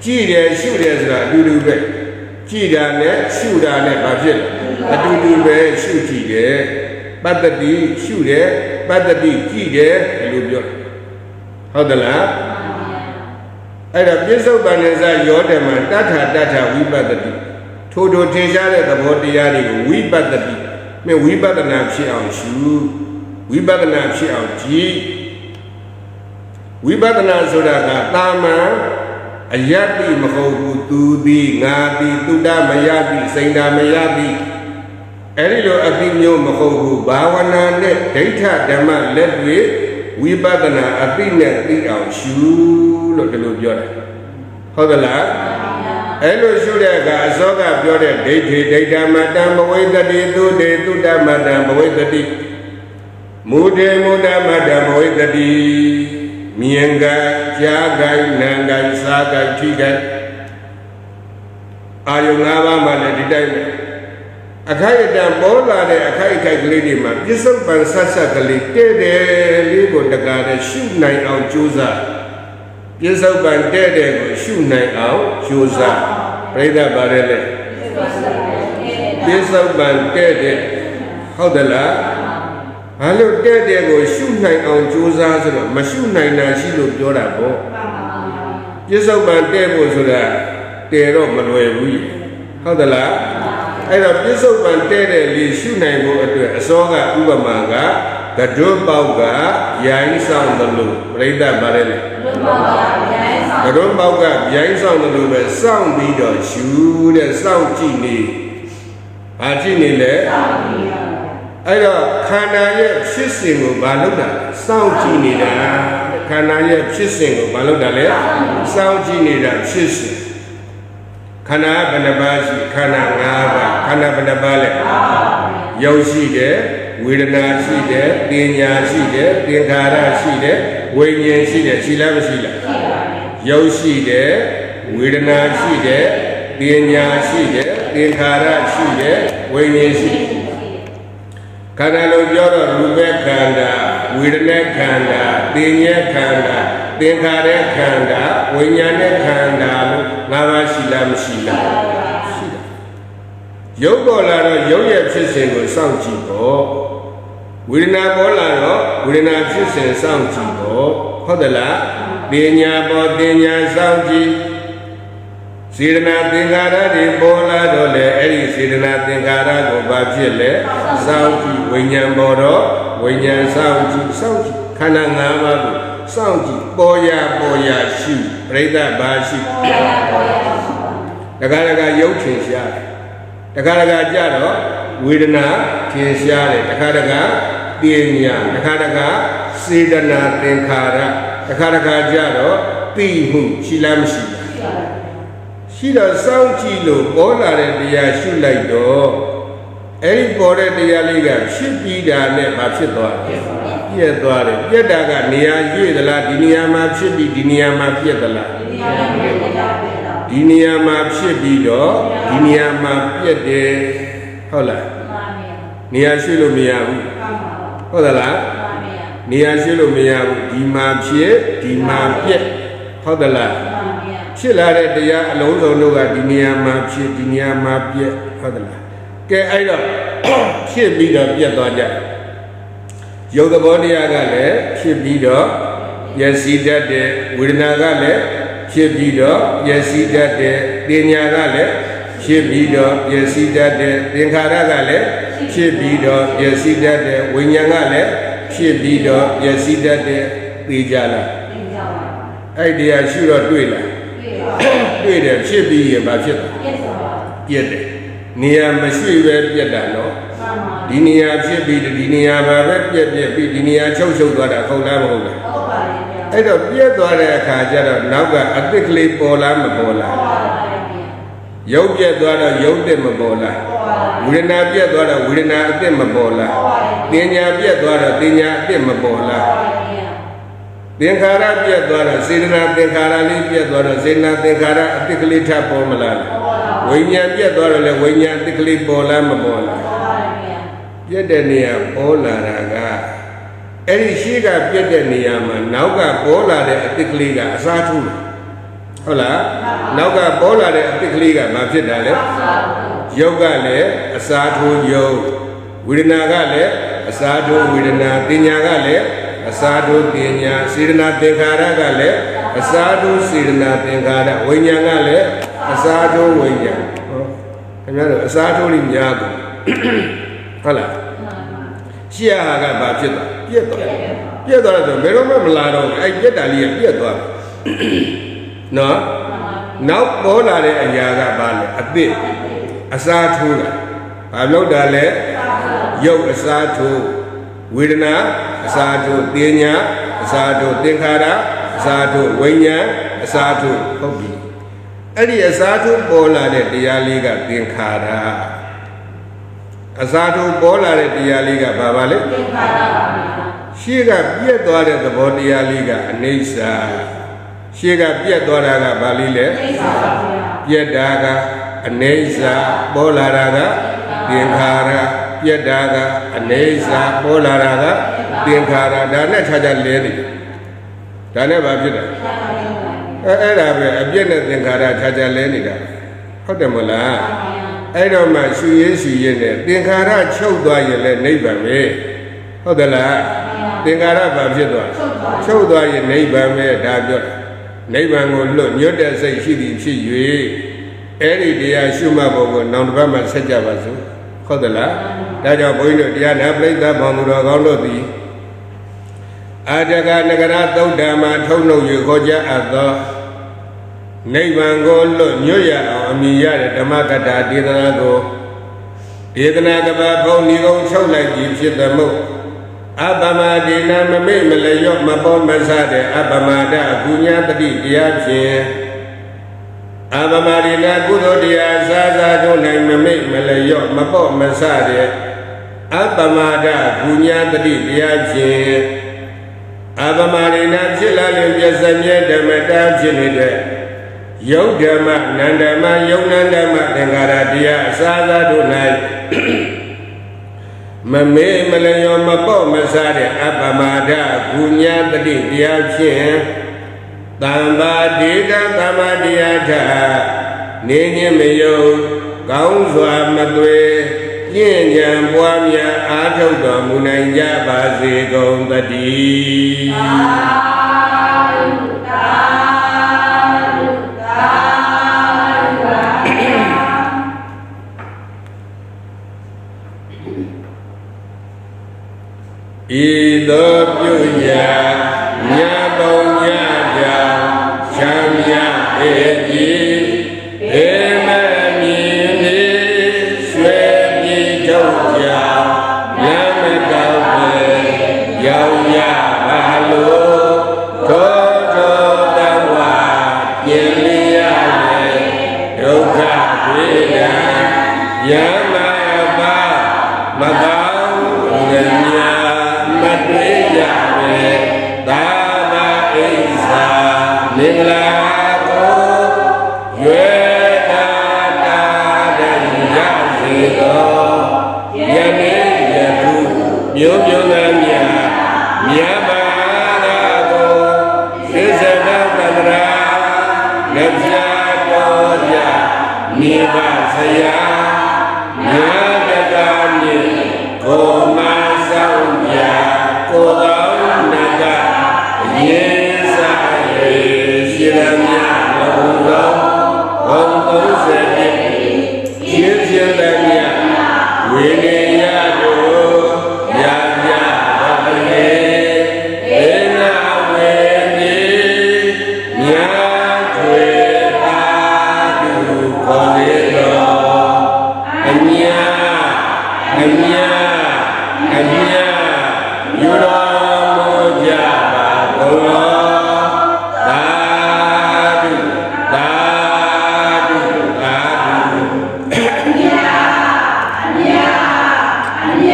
ကြည့်တယ်ရှုတယ်ဆိုတာအတူတူပဲကြည့်တာနဲ့ရှုတာနဲ့ဘာဖြစ်လဲအတူတူပဲရှုကြည့်တယ်ပတ္တတိရှုတယ်ပတ္တတိကြည့်တယ်ဒီလိုပြောဟုတ်သလားအဲ့ဒါပြစ္ဆုတ်ပန်နဲ့စယောဓမ္မတထဝိပဿတိထိုထင်ရှားတဲ့သဘောတရားတွေကိုဝိပဿတိမြဝိပဿနာဖြစ်အောင်ရှုဝိပဿနာဖြစ်အောင်ကြည့်ဝိပဿနာဆိုတာကတာမန်အယတ္တိမဟုတ်ဘူးသူသည်ငါသည်တုဒ္ဓမယတိစိန္ဒမယတိအဲ့ဒီလိုအသိမျိုးမဟုတ်ဘူးဘာဝနာနဲ့ဒိဋ္ဌဓမ္မလက်တွေဝိပဿနာအသိနဲ့သိအောင်ရှုလို့ဒီလိုပြောတယ်ဟုတ်ကလားအဲ့လိုရှုတဲ့အခါအစောကပြောတဲ့ဒိဋ္ဌိဒိဋ္ဌမတံဘဝိတ္တိသုတေသုတ္တမတံဘဝိတ္တိမုဒေမုဒ္ဓမတံဘဝိတ္တိမြင်ကကြားကနာကစားကထိကအာယု၅ပါးမှလည်းဒီတိုင်းပဲအခိုက်အတန့်ပေါ်လာတဲ့အခိုက်ကလေးတွေမှာပြစ္ဆုတ်ပံဆက်ကလေးတဲ့လေးကိုတကားနဲ့ရှုနိုင်အောင်ကြိုးစားပြစ္ဆုတ်ပံတဲ့ကိုရှုနိုင်အောင်ကြိုးစားပြိဿပါရဲလေပြစ္ဆုတ်ပံတဲ့ဟုတ်တယ်လားဘာလို့တဲ့ကိုရှုနိုင်အောင်ကြိုးစားဆိုတော့မရှုနိုင်တာရှိလို့ပြောတာပေါ့ပြစ္ဆုတ်ပံတဲ့ဖို့ဆိုတာတဲတော့မလွယ်ဘူးဟုတ်တယ်လားအဲ့တော့ပြစ္ဆုတ်ပံတဲ့လေးရှုနိုင်ဖို့အတွက်အစောကဥပမာကကတွတ်ပေါက်ကရိုင်းဆောင်တယ်လို့ပြိဿပါရဲလေကတွတ်ပေါက်ကရိုင်းဆောင်တယ်လို့ပဲစောင့်ပြီးတော့ရှုတဲ့စောင့်ကြည့်နေဘာကြည့်နေလဲအဲ့တော့ခန္ဓာရဲ့ဖြစ်စဉ်ကိုဘာလုပ်တာစောင့်ကြည့်နေတာခန္ဓာရဲ့ဖြစ်စဉ်ကိုဘာလုပ်တာလဲစောင့်ကြည့်နေတာဖြစ်စဉ်ခန္ဓာဘယ်နှပါးရှိခန္ဓာ၅ပါးခန္ဓာဘယ်နှပါးလဲရုပ်ရှိတယ်ဝေဒနာရှိတယ်ပညာရှိတယ်သင်္ခါရရှိတယ်ဝိညာဉ်ရှိတယ်ရှိလားမရှိလားရှိပါဘူးရုပ်ရှိတယ်ဝေဒနာရှိတယ်ပ တင်ညာရှိတယ်သင်္ခါရရှိတယ်ဝိညာဉ်ရှိတယ်ခန္ဓာလို့ပြောတော့ရူပခန္ဓာဝေဒနာခန္ဓာတင်ညာခန္ဓာသင်္ခါရခန္ဓာဝိညာဉ်ခန္ဓာလို့၅ပါးရှိလားမရှိလားရှိတယ်ရုပ်ပေါ်လာတော့ရုပ်ရဲ့ဖြစ်စဉ်ကိုစောင့်ကြည့်ပေါ့ဝေဒနာပေါ်လာတော့ဝေဒနာဖြစ်စဉ်စောင့်ကြည့်ပေါ့ဟုတ်သလားတင်ညာပေါ်တင်ညာစောင့်ကြည့်စေတနာသင်္ခါရတွေပေါ်လာတော့လေအဲ့ဒီစေတနာသင်္ခါရကိုဘာဖြစ်လဲစောင့်ကြည့်ဝိညာဉ်ပေါ်တော့ဝိညာဉ်စောင့်ကြည့်ခန္ဓာ၅ပါးကိုစောင့်ကြည့်ပေါ်ရရှိပြိဿဘာရှိတခါတခါရုပ်ထင်ရှားတယ်တခါတခါကြတော့ဝေဒနာထင်ရှားတယ်တခါတခါတင်ညာတခါတခါစေတနာသင်္ခါရတခါတခါကြတော့သိမှုရှိလားမရှိလားရှိတော့စောင့်ကြည့်လို့ပေါ်လာတဲ့တရားရှုလိုက်တော့အဲ့ဒီပေါ်တဲ့တရားလေးကဖြစ်ပြီးတာနဲ့မဖြစ်သွားဘူးပြည့်သွားတယ်ပြည့်တာကနေရာရွေ့သလားဒီနေရာမှာဖြစ်ပြီးဒီနေရာမှာပြည့်သလားဒီနေရာမှာဖြစ်ပြီးတော့ဒီနေရာမှာပြည့်တယ်ဟုတ်လားနေရာရွှေ့လို့မရဘူးဟုတ်သလားနေရာရွှေ့လို့မရဘူးဒီမှာဖြစ်ဒီမှာပြည့်ဟုတ်သလားဖြစ်လာတဲ့တရားအလုံးစုံတို့ကဒီနေရာမှာဖြစ်ဒီနေရာမှာပြည့်ဟုတ်သလားကဲအဲ့တော့ဖြစ်ပြီးတော့ပြည့်သွားကြရုပ်သဘောတရားကလည်းဖြစ်ပြီးတော့ပျက်စီးတတ်တယ်ဝေဒနာကလည်းဖြစ်ပြီးတော့ပျက်စီးတတ်တယ်တင်ညာကလည်းဖြစ်ပြီးတော့ပျက်စီးတတ်တယ်သင်္ခါရကလည်းဖြစ်ပြီးတော့ပျက်စီးတတ်တယ်ဝိညာဉ်ကလည်းဖြစ်ပြီးတော့ပျက်စီးတတ်တယ်သိကြလားသိကြပါဘူးအဲ့တရားရှုတော့တွေ့လားတွေ့တယ်ဖြစ်ပြီးရင်ဘာဖြစ်လဲပြည့်တယ်နေရာမရှိပဲပြည့်တာနော်ဒီနေရာဖြစ်ပြီးဒီနေရာမှာပဲပြည့်ပြီးဒီနေရာချုပ်သွားတာဟုတ်လားမဟုတ်လားဟုတ်ပါရဲ့ဗျာအဲ့တော့ပြည့်သွားတဲ့အခါကျတော့နောက်ကအသစ်ကလေးပေါ်လားမပေါ်လားပေါ်ပါရဲ့ဗျာရုပ်ပြည့်သွားတော့ရုပ်တစ်မပေါ်လားဝေဒနာပြည့်သွားတော့ဝေဒနာအသစ်မပေါ်လားတင်ညာပြည့်သွားတော့တင်ညာအသစ်မပေါ်လားသင်္ခါရပြည့်သွားတော့စေတနာသင်္ခါရလေးပြည့်သွားတော့စေတနာသင်္ခါရအတိတ်ကလေးထပ်ပေါ်မလားဝိညာဉ်ပြည့်သွားတော့လေဝိညာဉ်အတိတ်ကလေးပေါ်လားမပေါ်လားပြည့်တဲ့နေရာပေါ်လာတာကအဲ့ဒီရှိကပြည့်တဲ့နေရာမှာနောက်ကပေါ်လာတဲ့အတိတ်ကလေးကအစားထိုးဟုတ်လားနောက်ကပေါ်လာတဲ့အတိတ်ကလေးကဘာဖြစ်တာလဲရုပ်ကလည်းအစားထိုးရုပ်ဝေဒနာကလည်းအစားထိုးဝေဒနာတင်ညာကလည်းအစာတို့တင်ညာစေတနာသင်္ခါရကလည်းအစာတို့စေတနာသင်္ခါရဝိညာဉ်ကလည်းအစာတို့ဝိညာဉ်ဟောခင်ဗျားတို့အစာတို့လေးများကုန်ဟုတ်လားရှေ့ဟာကဘာဖြစ်သွားပြက်သွားတော့ဘယ်တော့မှမလာတော့အဲ့ပြက်တာလေးကပြက်သွားနော်နောက်ပေါ်လာတဲ့အရာကဘာလဲအသစ်အစာထိုးတာဘာလို့တာလဲရုပ်အစာထိုးဝေဒနာအစာတို့တင်ညာအစာတို့သင်္ခါရအစာတို့ဝိညာဉ်အစာတို့ဟုတ်ပြီအဲ့ဒီအစာတို့ပေါ်လာတဲ့တရားလေးကသင်္ခါရအစာတို့ပေါ်လာတဲ့တရားလေးကဘာပါလဲသင်္ခါရပါဗျာရှေ့ကပြည့်သွားတဲ့သဘောတရားလေးကအနိစ္စရှေ့ကပြည့်သွားတာကဘာလေးလဲအနိစ္စပါဗျာပြည့်တာကအနိစ္စပေါ်လာတာကသင်္ခါရပြက်တာကအနိစ္စပေါ်လာတာကသင်္ခါရဒါနဲ့ခြားခြားလဲနေဒါနဲ့ဘာဖြစ်လဲအဲ့ဒါပဲအပြက်နဲ့သင်္ခါရခြားခြားလဲနေတာဟုတ်တယ်မလားအဲ့တော့မှရှုရင်းနဲ့သင်္ခါရချုပ်သွားရင်လည်းနိဗ္ဗာန်ပဲဟုတ်သလားသင်္ခါရဘာဖြစ်သွားချုပ်သွားရင်နိဗ္ဗာန်ပဲဒါပြောတာနိဗ္ဗာန်ကိုလွတ်ညွတ်တဲ့စိတ်ရှိသည်ဖြစ်၍အဲ့ဒီတရားရှုမှတ်ဖို့ကိုနောက်တစ်ပတ်မှဆက်ကြပါစို့ဟုတ်သလားဒါကြောင့်ဘုန်းကြီးတို့တရားနာပရိသတ်ဘောင်သူတော်ကောင်းတို့သည်အာတကနဂရသုတ်တံမှာထုတ်နှုတ်၍ခေါ်ကြအပ်သောနိဗ္ဗာန်ကိုလွတ်ညွတ်ရအောင်အမိရတဲ့ဓမ္မကတာဒေသနာကိုဒေသနာကဘာဘုံဒီကုံချုပ်လိုက်ပြီးဖြစ်သမို့အပမဒေနာမမေ့မလျော့မပေါ်မဆတဲ့အပမဒအကုညာတတိတရားဖြင့်အပမဒေနာကုသိုလ်တရားစားစားတို့နိုင်မမေ့မလျော့မပေါ်မဆတဲ့အပမဒကုညာတတိတရားဖြင့်အပမဒေနာဖြစ်လာလျင်ပြစ္ဆမြဲဓမ္မတာဖြစ်နေတဲ့ ယုတ်ဓမ္မနန္ဓမ္မယုံနန္ဓမ္မသင်္ခါရတရားအစာသာတို့၌မမေးမလျော်မပေါ့မစားတဲ့အပ္ပမာဒကုညာတတိတရားဖြင့်တမ္ပါဒေတသမ္မာတရားထနေခြင်းမယုံကောင်းစွာမသွေပြည့်ဉာဏ်ပွားများအားထုတ်တော်မူနိုင်ကြပါစေကုန်သတည်းဤသို့ပြုရာမြတ်ပုံညကြောင့်ချမ်းသာဧကြီးဧမမြင်နေရွှေပြည်ထုတ်ကြောင့်မြတ်မတော်ပဲရောက်ရပါလို့သောသောတဝါပြင်လျရလေဒုက္ခတွေ့ရယမပါမကောင်းဉာဏ်မတွေ့ကြပဲသာသာအိသာမင်္ဂလာကိုရွယ်တာတာတည်းရစေသောယနေ့ယခုမျိုးမျိုးများမြတ်ပါလာကိုသေစနာတန္တရာလက်ပြတော်ကြမိဘဆရာမြတ်တကားမြင့်ကိုမဆောင်ပြကိုယ်တော်နဂရေစာရေရှိရမြတ်လုံးလုံးဘုံ30ပြည့်ရှင်းရှင်းတည်းမြတ်ဝိနည်းရတို့ရကြပါလေဧနာဝေတိမြတ်ထွေသာသူခေါ်လေတော်အမြအမြအမြယူတော်မူကြပါကုန်တော်သာဓုသာဓုသာဓုအမြအမြအမြ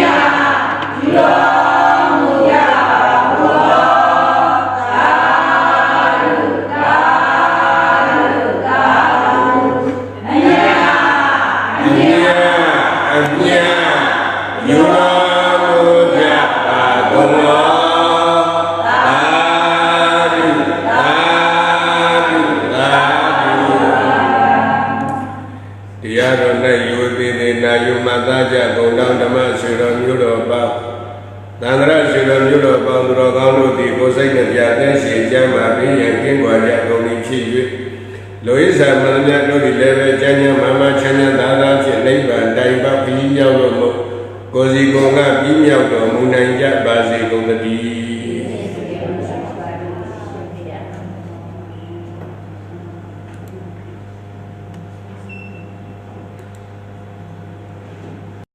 ယူတော်မူကြပါကုန်တော်သာဓုသာဓုသာဓုအမြအမြအမြယူတော်မူကြပါကုန်တော်သာဓုသာဓုသာဓုတရားတော်၌ယူသေးသေးနာယူမှသာကြကုန်တော်ဓမ္မဆွေတော်မျိုးတော်ပေါင်းသံဃာဆွေတော်မျိုးတော်ပေါင်းသူတော်ကောင်းတို့သည်ကိုယ်စိတ်နှပြသင်းစီကျမ်းမာပြီးရန်ကင်းကွာကြကုန်၏ဖြစ်၍လူဣဇာမန္တမြတ်တို့သည်လည်းပဲကျမ်းကျမ်းမာမာချမ်းချမ်းသာသာဖြင့်နိဗ္ဗာန်တိုင်ပါပြီးမြောက်လို့ကိုယ်စီကိုယ်ကပြီးမြောက်တော်မူနိုင်ကြပါစေကုန်သတည်း